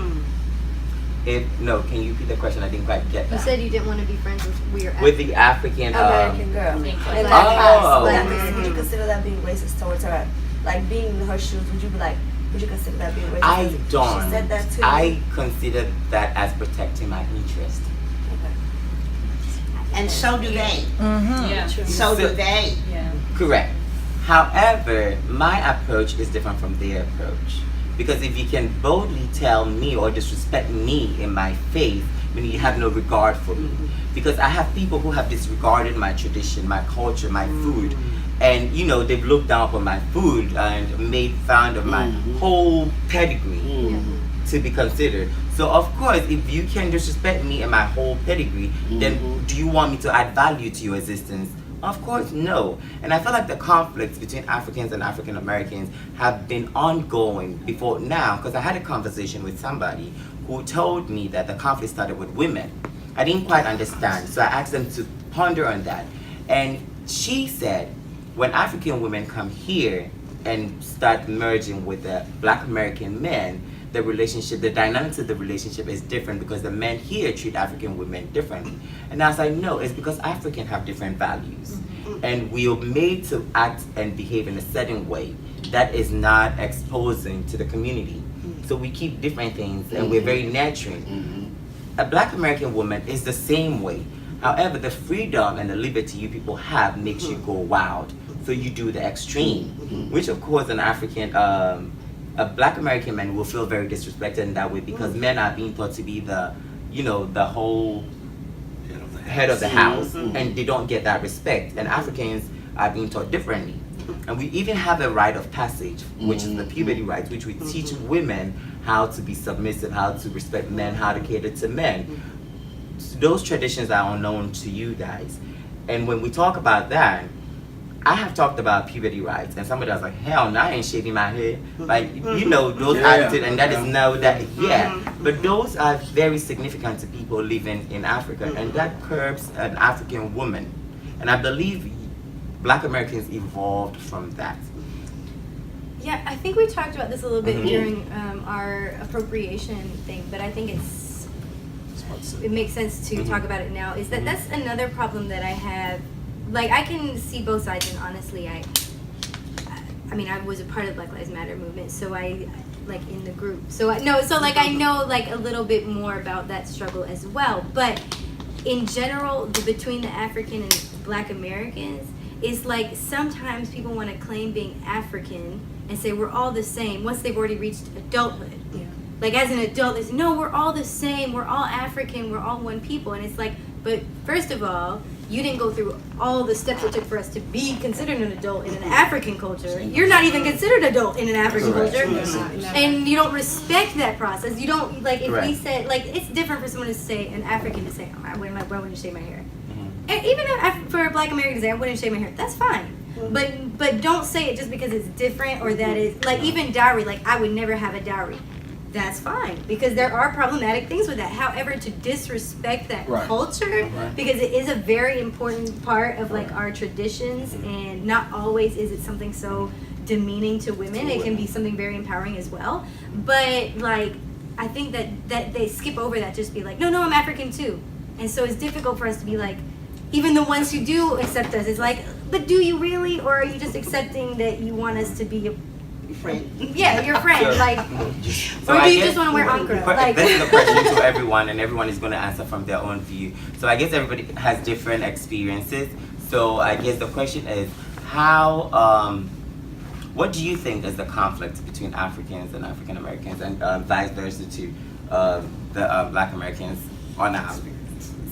No, can you repeat the question? I didn't quite get You that. said you didn't want to be friends with With the African American girl. In that Oh. class. Like, would you consider that being racist towards her? Like being in her shoes, would you consider that being racist? I don't. She said that too. I consider that as protecting my interest. And so do they. Yeah. So do they. Yeah. Correct. However, my approach is different from their approach. Because if you can boldly tell me or disrespect me in my faith, meaning you have no regard for me. Because I have people who have disregarded my tradition, my culture, my food, and you know, they've looked down upon my food and made fun of my whole pedigree to be considered. So of course, if you can disrespect me and my whole pedigree, then do you want me to add value to your existence? Of course, no. And I feel like the conflicts between Africans and African Americans have been ongoing before now, because I had a conversation with somebody who told me that the conflict started with women. I didn't quite understand, so I asked them to ponder on that. And she said, when African women come here and start merging with the Black American men, the relationship, the dynamics of the relationship is different because the men here treat African women differently. And I was like, no, it's because Africans have different values. And we are made to act and behave in a certain way that is not exposing to the community. So we keep different things and we're very nurturing. A Black American woman is the same way. However, the freedom and the liberty you people have makes you go wild. So you do the extreme, which of course an African, a Black American man will feel very disrespected in that way because men are being thought to be the, you know, the whole head of the house, and they don't get that respect. And Africans are being taught differently. And we even have a rite of passage, which is the puberty rites, which we teach women how to be submissive, how to respect men, how to cater to men. Those traditions are unknown to you guys. And when we talk about that, I have talked about puberty rights, and somebody was like, hell no, I ain't shaving my head. Like, you know, those attitudes, and that is no, that, But those are very significant to people living in Africa, and that curbs an African woman. And I believe Black Americans evolved from that. Yeah, I think we talked about this a little bit during our appropriation thing, but I think it makes sense to talk about it now, is that that's another problem that I have. Like, I can see both sides, and honestly, I mean, I was a part of Black Lives Matter movement, so I, like, in the group. So I know, like, a little bit more about that struggle as well. But in general, between the African and Black Americans, it's like sometimes people want to claim being African and say we're all the same once they've already reached adulthood. Yeah. Like, as an adult, they say, no, we're all the same, we're all African, we're all one people. And it's like, but first of all, you didn't go through all the steps it took for us to be considered an adult in an African culture. You're not even considered adult in an African culture. And you don't respect that process. You don't, like, if we said, like, it's different for someone to say, an African to say, why wouldn't you shave my hair? And even for a Black American to say, I wouldn't shave my hair, that's fine. But don't say it just because it's different or that is, like, even dowry, like, I would never have a dowry. That's fine, because there are problematic things with that. However, to disrespect that culture, because it is a very important part of, like, our traditions, and not always is it something so demeaning to women. It can be something very empowering as well. But, like, I think that they skip over that, just be like, no, I'm African too. And so it's difficult for us to be like, even the ones who do accept us, it's like, but do you really, or are you just accepting that you want us to be your friend? Yeah, your friend. Like, so or do you just want to wear ankara? Like, this is a question to everyone, and everyone is going to answer from their own view. So I guess everybody has different experiences. So I guess the question is, how, what do you think is the conflict between Africans and African Americans, and vice versa to the Black Americans on our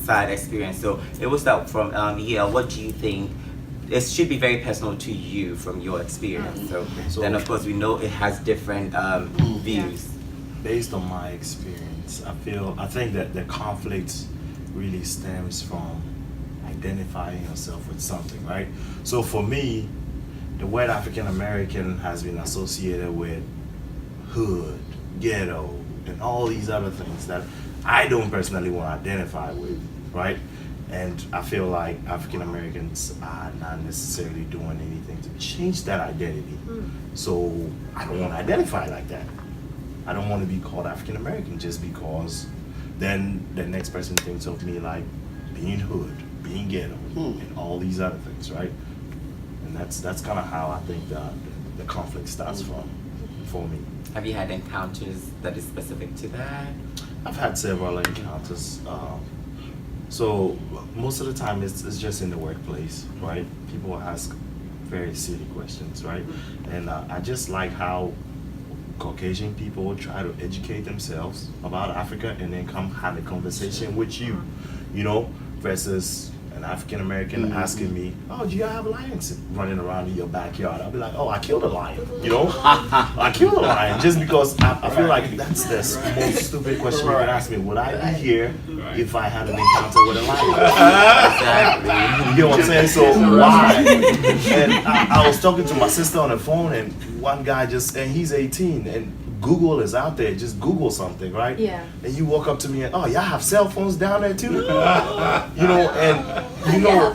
side experience? So it will start from what do you think? It should be very personal to you from your experience. So then, of course, we know it has different views. Based on my experience, I think that the conflict really stems from identifying yourself with something, right? So for me, the word African American has been associated with hood, ghetto, and all these other things that I don't personally want to identify with, right? And I feel like African Americans are not necessarily doing anything to change that identity. So I don't want to identify like that. I don't want to be called African American just because then the next person thinks of me like being hood, being ghetto, and all these other things, right? And that's kind of how I think the conflict starts from for me. Have you had encounters that is specific to that? I've had several encounters. So most of the time it's just in the workplace, right? People ask very silly questions, right? And I just like how Caucasian people try to educate themselves about Africa and then come have a conversation with you, you know, versus an African American asking me, oh, do you have lions running around in your backyard? I'll be like, oh, I killed a lion, you know? I killed a lion just because I feel like that's the most stupid question you can ask me. Would I be here if I had an encounter with a lion? Exactly. You get what I'm saying? So why? And I was talking to my sister on the phone, and one guy and he's 18, and Google is out there. Just Google something, right? Yeah. And you walk up to me and, oh, y'all have cell phones down there too? You know, and you know,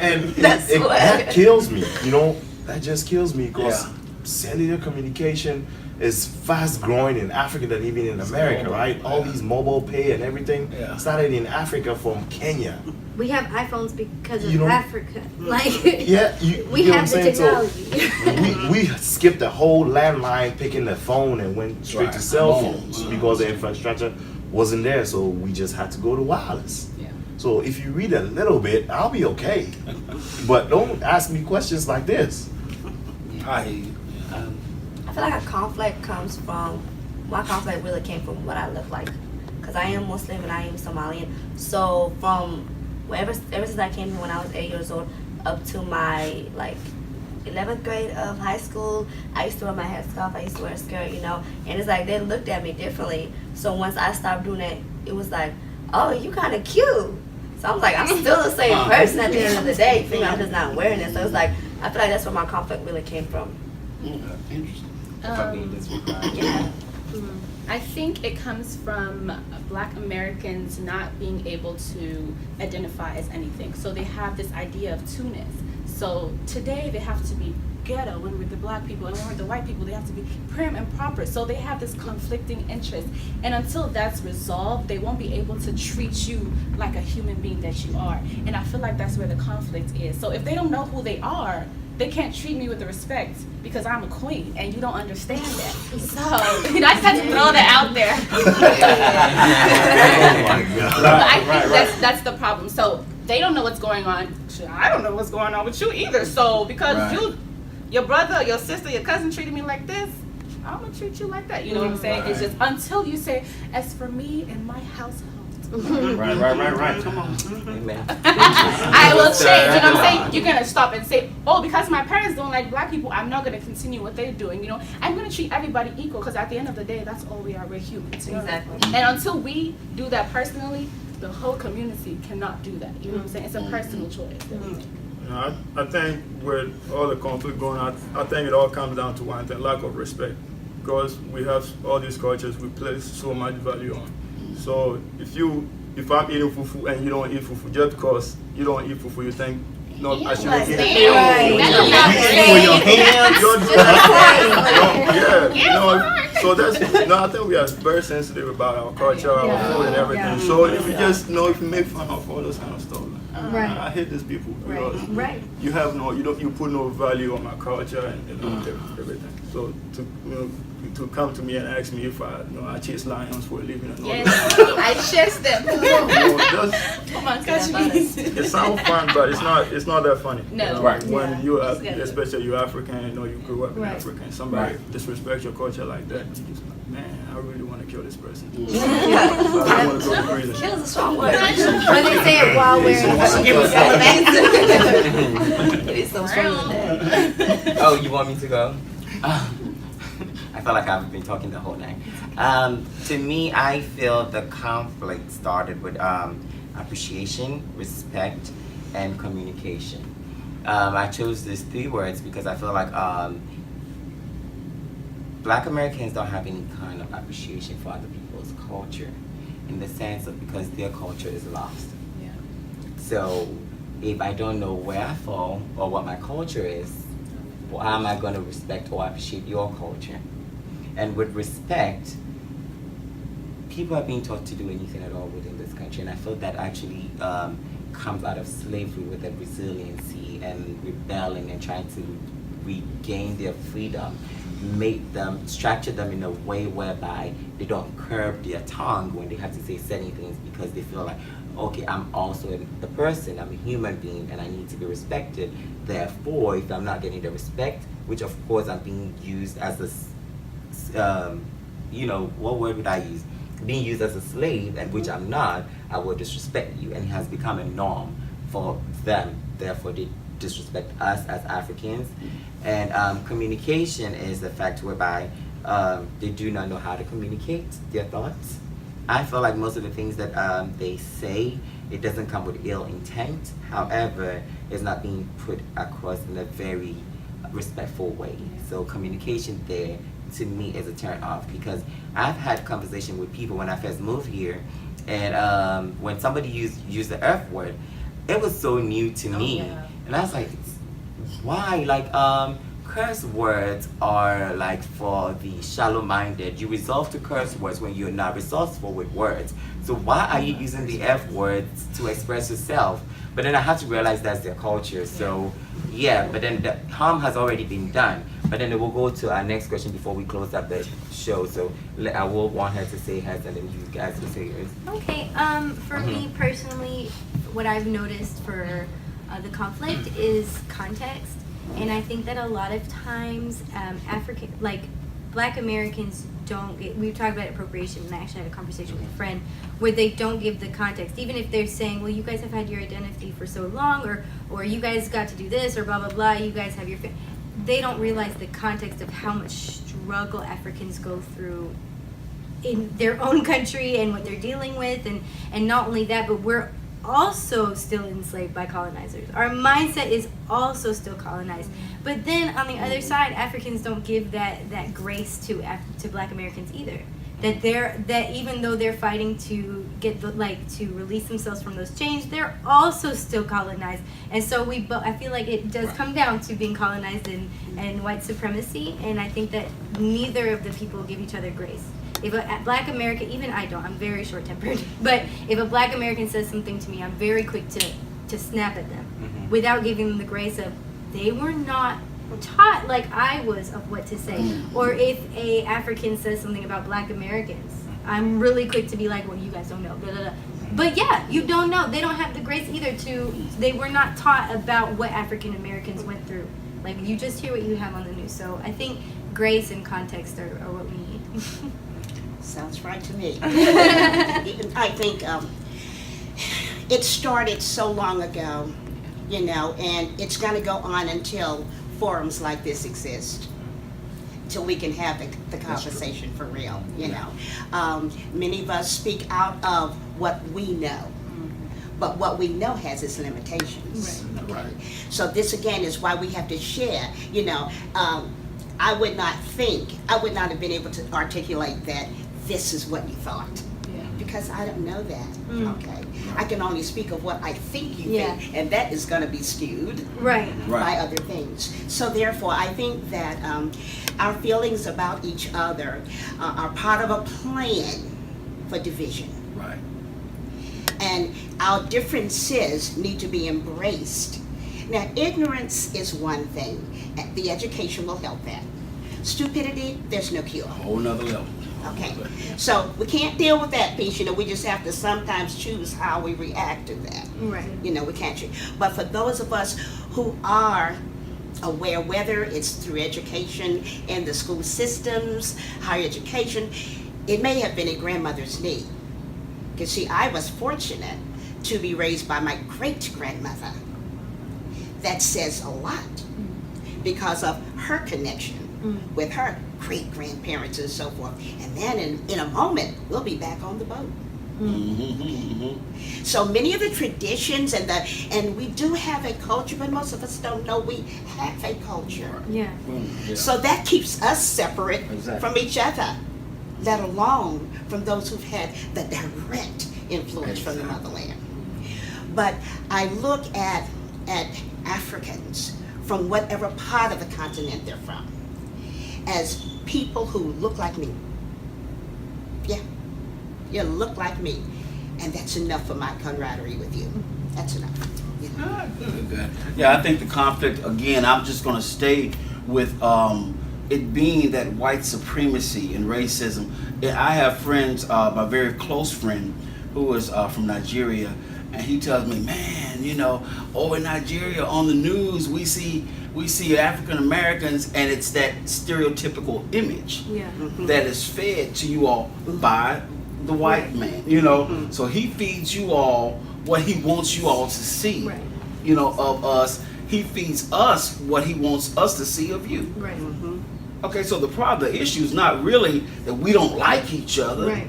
and that kills me. You know, that just kills me because cellular communication is fast growing in Africa than even in America, right? All these mobile pay and everything started in Africa from Kenya. We have iPhones because of You know, Africa. Like, we you know have the technology. So we skipped the whole landline, picking the phone, and went straight to cell phones because the infrastructure wasn't there. So we just had to go to wireless. Yeah. So if you read a little bit, I'll be okay. But don't ask me questions like this. I hear you. I feel like a conflict comes from, my conflict really came from what I look like. Because I am Muslim and I am Somalian. So from ever since I came here when I was 8 years old up to my like 11th grade of high school, I used to wear my headscarf, I used to wear a skirt, you know, and it's like they looked at me differently. So once I stopped doing it, it was like, oh, you kind of cute. So I was like, I'm still the same person at the end of the day. You feel me? I'm just not wearing it. So it's like, I feel like that's where my conflict really came from. Interesting. Yeah. I think it comes from Black Americans not being able to identify as anything. So they have this idea of two-ness. So today they have to be ghetto when with the Black people, and when with the white people they have to be prim and proper. So they have this conflicting interest. And until that's resolved, they won't be able to treat you like a human being that you are. And I feel like that's where the conflict is. So if they don't know who they are, they can't treat me with the respect because I'm a queen and you don't understand that. So, I just had to throw that out there. But I think that's the problem. So they don't know what's going on. I don't know what's going on with you either. So because your brother, your sister, your cousin treated me like this, I'm gonna treat you like that. You know what I'm saying? It's just until you say, as for me and my household. Right. Come on. Amen. I will change. You know what I'm saying? You're gonna stop and say, oh, because my parents don't like Black people, I'm not gonna continue what they're doing. You know, I'm gonna treat everybody equal because at the end of the day, that's all we are. We're humans. Exactly. And until we do that personally, the whole community cannot do that. You know what I'm saying? It's a personal choice. I think with all the conflict going on, I think it all comes down to one thing: lack of respect. Because we have all these cultures we place so much value on. So if I'm eating fufu and you don't eat fufu, just because you don't eat fufu, you think, no, I shouldn't eat it. So I think we are very sensitive about our culture, our food and everything. So if you just if you make fun of all those kind of stuff, I hate these people because you have you put no value on my culture and everything. So to come to me and ask me if I chase lions for a living or not. Yes, I chase them. Oh my gosh, it sounds fun, but it's not that funny. No. When you are, especially you're African, you grew up in Africa, and somebody disrespects your culture like that, you just like, man, I really want to kill this person. I want to go to prison. Kill is a strong word. When they say it while wearing It is so strong with that. Oh, you want me to go? I feel like I've been talking the whole night. To me, I feel the conflict started with appreciation, respect, and communication. I chose these three words because I feel like Black Americans don't have any kind of appreciation for other people's culture, in the sense of because their culture is lost. Yeah. So if I don't know where I fall or what my culture is, how am I going to respect or appreciate your culture? And with respect, people are being taught to do anything at all within this country, and I feel that actually comes out of slavery with the resiliency and rebelling and trying to regain their freedom, make them, structure them in a way whereby they don't curb their tongue when they have to say certain things because they feel like, okay, I'm also a person, I'm a human being, and I need to be respected. Therefore, if I'm not getting the respect, which of course I'm being used as a what word would I use? Being used as a slave, and which I'm not, I will disrespect you. And it has become a norm for them. Therefore, they disrespect us as Africans. And communication is the fact whereby they do not know how to communicate their thoughts. I feel like most of the things that they say, it doesn't come with ill intent. However, it's not being put across in a very respectful way. So communication there, to me, is a turn off, because I've had conversation with people when I first moved here, and when somebody used the F word, it was so new to me, and I was like, why? Like, curse words are like for the shallow-minded. You resolve to curse words when you're not resourceful with words. So why are you using the F words to express yourself? But then I had to realize that's their culture. So yeah, but then the harm has already been done. But then we'll go to our next question before we close up the show. So I will want her to say hers, and then you guys will say yours. Okay, for me personally, what I've noticed for the conflict is context. And I think that a lot of times, Black Americans don't get, we've talked about appropriation, and I actually had a conversation with a friend where they don't give the context. Even if they're saying, well, you guys have had your identity for so long, or you guys got to do this, or blah, blah, blah, you guys have your, they don't realize the context of how much struggle Africans go through in their own country and what they're dealing with. And not only that, but we're also still enslaved by colonizers. Our mindset is also still colonized. But then on the other side, Africans don't give that grace to Black Americans either. That even though they're fighting to get to release themselves from those chains, they're also still colonized. And so I feel like it does come down to being colonized and white supremacy. And I think that neither of the people give each other grace. If a Black American, even I don't, I'm very short-tempered, but if a Black American says something to me, I'm very quick to snap at them without giving them the grace of, they were not taught like I was of what to say. Or if a African says something about Black Americans, I'm really quick to be like, well, you guys don't know, blah, blah, blah. But yeah, you don't know. They don't have the grace either they were not taught about what African Americans went through. Like, you just hear what you have on the news. So I think grace and context are what we need. Sounds right to me. I think it started so long ago, and it's going to go on until forums like this exist, till we can have the conversation for real, Many of us speak out of what we know, but what we know has its limitations. Right. So this again is why we have to share, I would not have been able to articulate that this is what you thought. Because I don't know that, okay? I can only speak of what I think you think, and that is gonna be skewed by other things. So therefore, I think that our feelings about each other are part of a plan for division. Right. And our differences need to be embraced. Now, ignorance is one thing, and the education will help that. Stupidity, there's no cure. A whole nother level. Okay, so we can't deal with that piece, we just have to sometimes choose how we react to that. Right. We can't choose. But for those of us who are aware, whether it's through education in the school systems, higher education, it may have been a grandmother's need. Because see, I was fortunate to be raised by my great-grandmother. That says a lot because of her connection with her great-grandparents and so forth. And then in a moment, we'll be back on the boat. So many of the traditions and we do have a culture, but most of us don't know we have a culture. Yeah. So that keeps us separate from each other, let alone from those who've had the direct influence from the motherland. But I look at Africans from whatever part of the continent they're from as people who look like me. Yeah, you look like me, and that's enough for my camaraderie with you. That's enough. Good. Yeah, I think the conflict, again, I'm just going to stay with it being that white supremacy and racism. I have friends, my very close friend, who is from Nigeria, and he tells me, man, you know, over in Nigeria on the news we see African Americans, and it's that stereotypical image that is fed to you all by the white man, you know. So he feeds you all what he wants you all to see, you know, of us. He feeds us what he wants us to see of you. Right. Okay, so the issue is not really that we don't like each other. Right.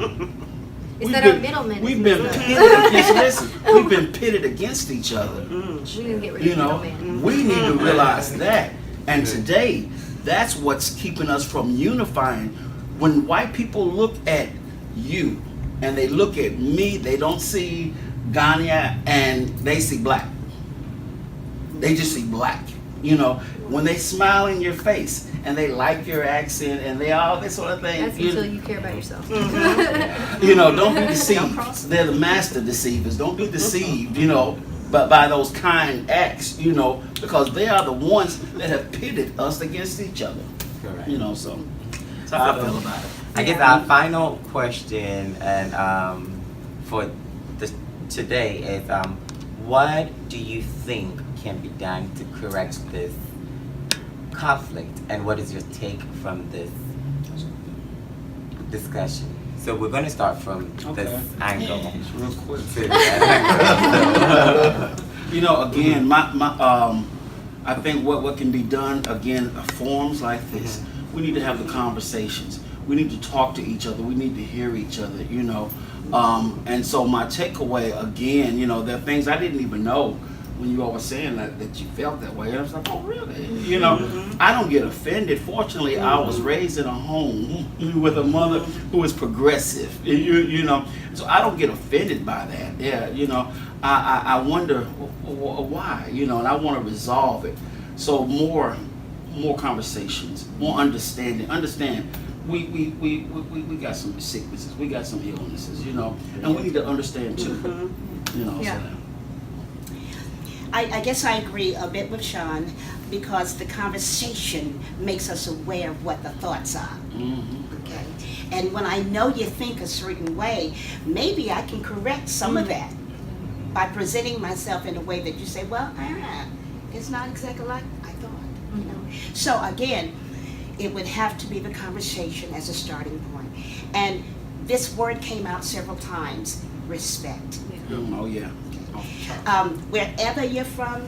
It's that our middlemen. We've been pitted against. We've been pitted against each other. We need to get rid You of know, middlemen. we need to realize that. And today, that's what's keeping us from unifying. When white people look at you and they look at me, they don't see Ghana and they see black. They just see black. You know, when they smile in your face and they like your accent and they all this sort of thing. That's until you care about yourself. You know, don't be deceived. They're the master deceivers. Don't be deceived, you know, but by those kind acts, you know, because they are the ones that have pitted us against each other. Correct. You know, so that's how I feel about it. I guess our final question and for today is what do you think can be done to correct this conflict, and what is your take from this discussion? So we're going to start from this angle. Real quick. To that angle. You know, again, I think what can be done, again, forums like this, we need to have the conversations. We need to talk to each other. We need to hear each other, you know. And so my takeaway, again, you know, there are things I didn't even know when you all were saying that you felt that way. And I was like, oh, really? You know, I don't get offended. Fortunately, I was raised in a home with a mother who is progressive, you know. So I don't get offended by that. Yeah, you know, I wonder why, you know, and I want to resolve it. So more conversations, more understanding. Understand, we got some sicknesses, we got some illnesses, you know, and we need to understand too, you know. Yeah. So. I guess I agree a bit with Sean, because the conversation makes us aware of what the thoughts are. Okay, and when I know you think a certain way, maybe I can correct some of that by presenting myself in a way that you say, well, it's not exactly like I thought. You know, so again, it would have to be the conversation as a starting point. And this word came out several times: respect. Oh yeah. Wherever you're from,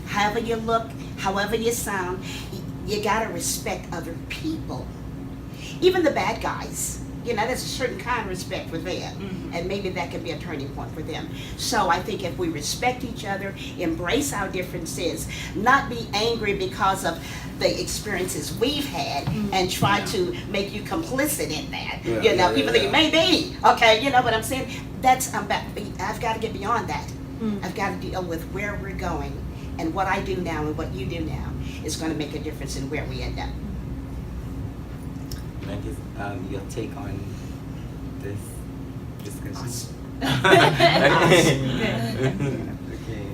however you look, however you sound, you gotta respect other people. Even the bad guys, you know, there's a certain kind of respect for them, and maybe that could be a turning point for them. So I think if we respect each other, embrace our differences, not be angry because of the experiences we've had, and try to make you complicit in that, you know, even though you may be, okay, you know what I'm saying? That's, I've got to get beyond that. I've got to deal with where we're going, and what I do now and what you do now is going to make a difference in where we end up. Megan, your take on this discussion? Okay.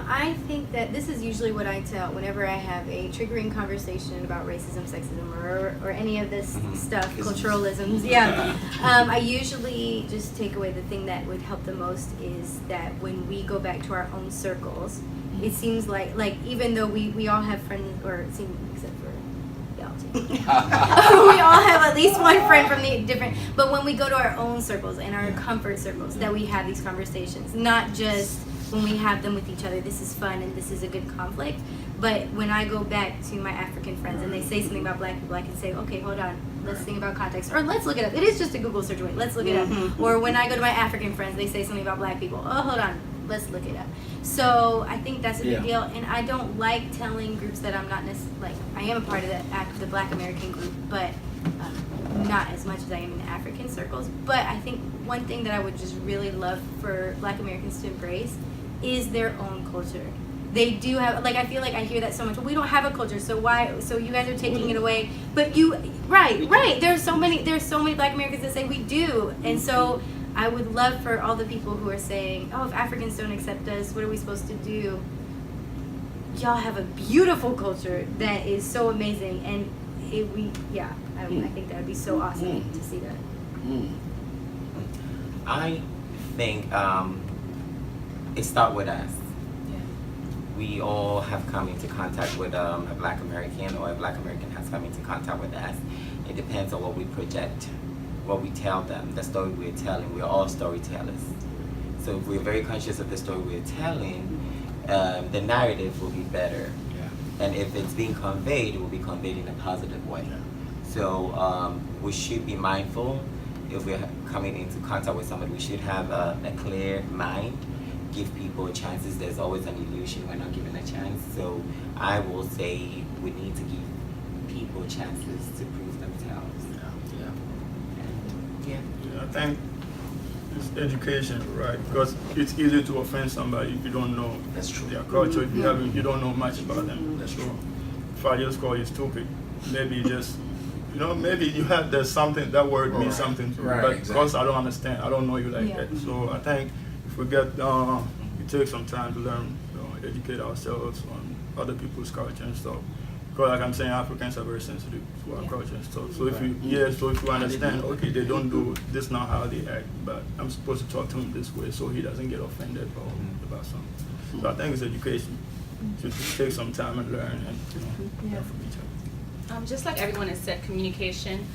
I think that this is usually what I tell whenever I have a triggering conversation about racism, sexism, or any of this stuff, culturalisms. Yeah. I usually just take away the thing that would help the most is that when we go back to our own circles, it seems like even though we all have friends, or it seems, except for y'all too. We all have at least one friend from the different, but when we go to our own circles and our comfort circles, that we have these conversations, not just when we have them with each other, this is fun and this is a good conflict. But when I go back to my African friends and they say something about black people, I can say, okay, hold on, let's think about context, or let's look it up. It is just a Google search away. Let's look it up. Or when I go to my African friends, they say something about black people. Oh, hold on, let's look it up. So I think that's a big deal, and I don't like telling groups that I'm not necessarily, I am a part of the Black American group, but not as much as I am in the African circles. But I think one thing that I would just really love for Black Americans to embrace is their own culture. They do have, I feel like I hear that so much. Well, we don't have a culture, so why? So you guys are taking it away. But right. There's so many Black Americans that say we do, and so I would love for all the people who are saying, oh, if Africans don't accept us, what are we supposed to do? Y'all have a beautiful culture that is so amazing, and I think that would be so awesome to see that. I think it starts with us. We all have come into contact with a Black American, or a Black American has come into contact with us. It depends on what we project, what we tell them, the story we're telling. We're all storytellers. So if we're very conscious of the story we're telling, the narrative will be better. Yeah. And if it's being conveyed, it will be conveyed in a positive way. Yeah. So we should be mindful. If we're coming into contact with somebody, we should have a clear mind. Give people chances. There's always an illusion we're not given a chance. So I will say we need to give people chances to prove themselves. Yeah. I think it's education, right? Because it's easy to offend somebody if you don't know their culture. If you don't know much about them. That's true. If I just call you stupid, maybe just maybe there's something, that word means something to you. But because I don't understand, I don't know you like that. So I think if we get it takes some time to learn, educate ourselves on other people's culture and stuff. Because like I'm saying, Africans are very sensitive to our culture and stuff. So if you understand, okay, they don't do this, not how they act, but I'm supposed to talk to him this way so he doesn't get offended about something. So I think it's education. To take some time and learn and learn from each other. Just like everyone has said, communication.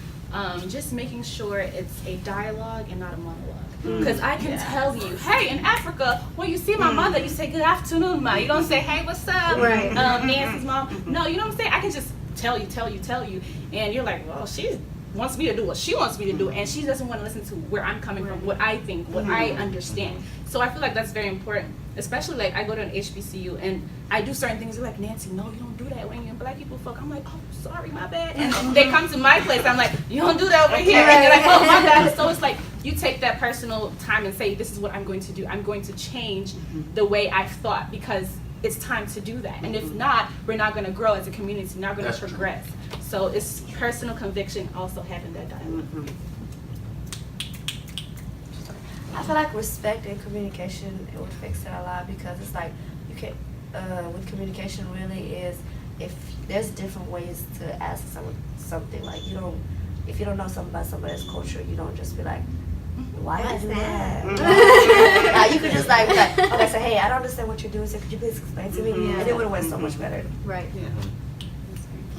Just making sure it's a dialogue and not a monologue. Because I can tell you, hey, in Africa, when you see my mother, you say, good afternoon, ma. You don't say, hey, what's up? Right. Nancy's mom. No, you know what I'm saying? I can just tell you. And you're like, well, she wants me to do what she wants me to do. And she doesn't want to listen to where I'm coming from, what I think, what I understand. So I feel like that's very important. Especially like I go to an HBCU and I do certain things. They're like, Nancy, no, you don't do that when you're in Black people folk. I'm like, oh, sorry, my bad. And they come to my place. I'm like, you don't do that over here. And they're like, oh, my bad. So it's like you take that personal time and say, this is what I'm going to do. I'm going to change the way I've thought because it's time to do that. And if not, we're not going to grow as a community. Not going to progress. So it's personal conviction also having that dialogue. I feel like respect and communication, it would fix it a lot because it's like you can, with communication really is if there's different ways to ask someone something. Like if you don't know something about somebody's culture, you don't just be like, why do you do that? You could just like okay, say, hey, I don't understand what you're doing, so could you please explain to me? And it would have went so much better. Right.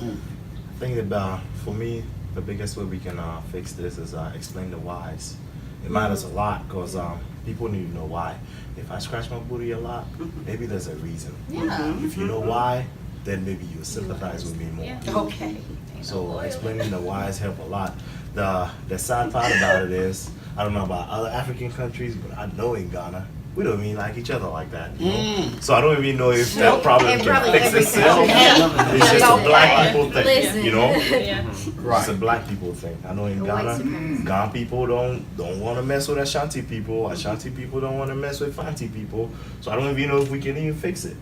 I think about, for me, the biggest way we can fix this is explain the whys. It matters a lot because people need to know why. If I scratch my booty a lot, maybe there's a reason. If you know why, then maybe you'll sympathize with me more. Okay. So explaining the whys help a lot. The sad part about it is, I don't know about other African countries, but I know in Ghana, we don't even like each other like that. You know? So I don't even know if that problem can fix itself. It's just a Black people thing, you know? It's a Black people thing. I know in Ghana people don't want to mess with Ashanti people. Ashanti people don't want to mess with Fanti people. So I don't even know if we can even fix it.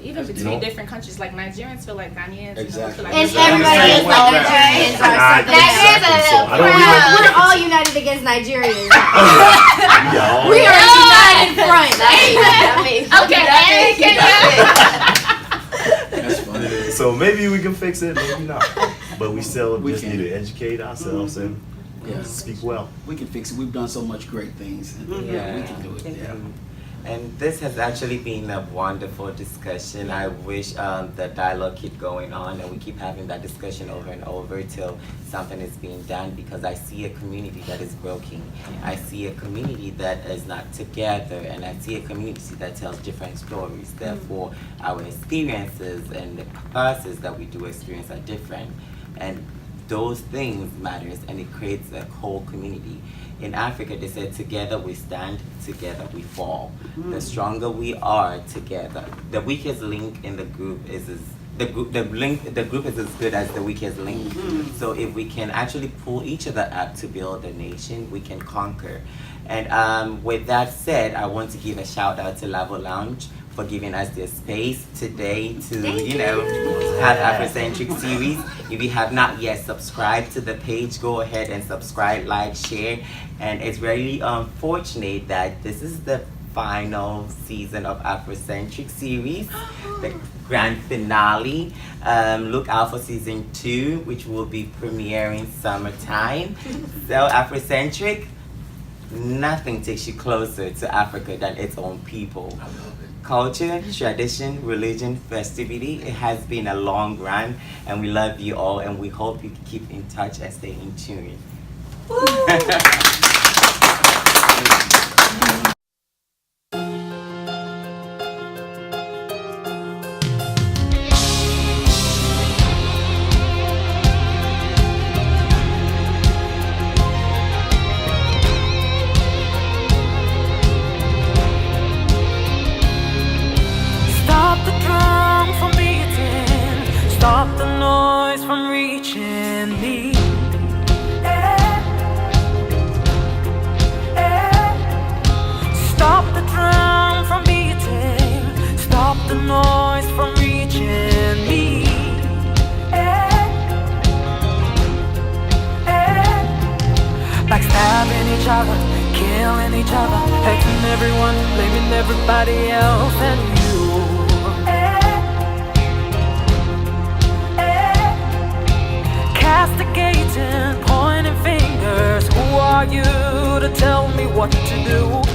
Even between different countries, like Nigerians feel like Ghanaians. Exactly. And everybody is like Nigerians are something. We're all united against Nigerians. We are a united front. That's funny. So maybe we can fix it, maybe not. But we still just need to educate ourselves and speak well. We can fix it. We've done so much great things. We can do it. And this has actually been a wonderful discussion. I wish the dialogue keep going on and we keep having that discussion over and over till something is being done, because I see a community that is broken. I see a community that is not together, and I see a community that tells different stories. Therefore, our experiences and the process that we do experience are different. And those things matters, and it creates a whole community. In Africa, they said, together we stand, together we fall. The stronger we are together, the weakest link in the group is the group is as good as the weakest link. So if we can actually pull each other up to build a nation, we can conquer. And with that said, I want to give a shout out to Lavo Lounge for giving us this space today to, have Afro-Centric series. If you have not yet subscribed to the page, go ahead and subscribe, like, share. And it's really unfortunate that this is the final season of Afro-Centric series, the grand finale. Look out for season 2, which will be premiering summertime. So Afro-Centric, nothing takes you closer to Africa than its own people. Culture, tradition, religion, festivity. It has been a long run, and we love you all, and we hope you keep in touch and stay in tune. Stop the drum from beating, stop the noise from reaching me. Stop the drum from beating, stop the noise from reaching me. Backstabbing each other, killing each other, hating everyone, blaming everybody else and you. Castigating, pointing fingers, who are you to tell me what to do?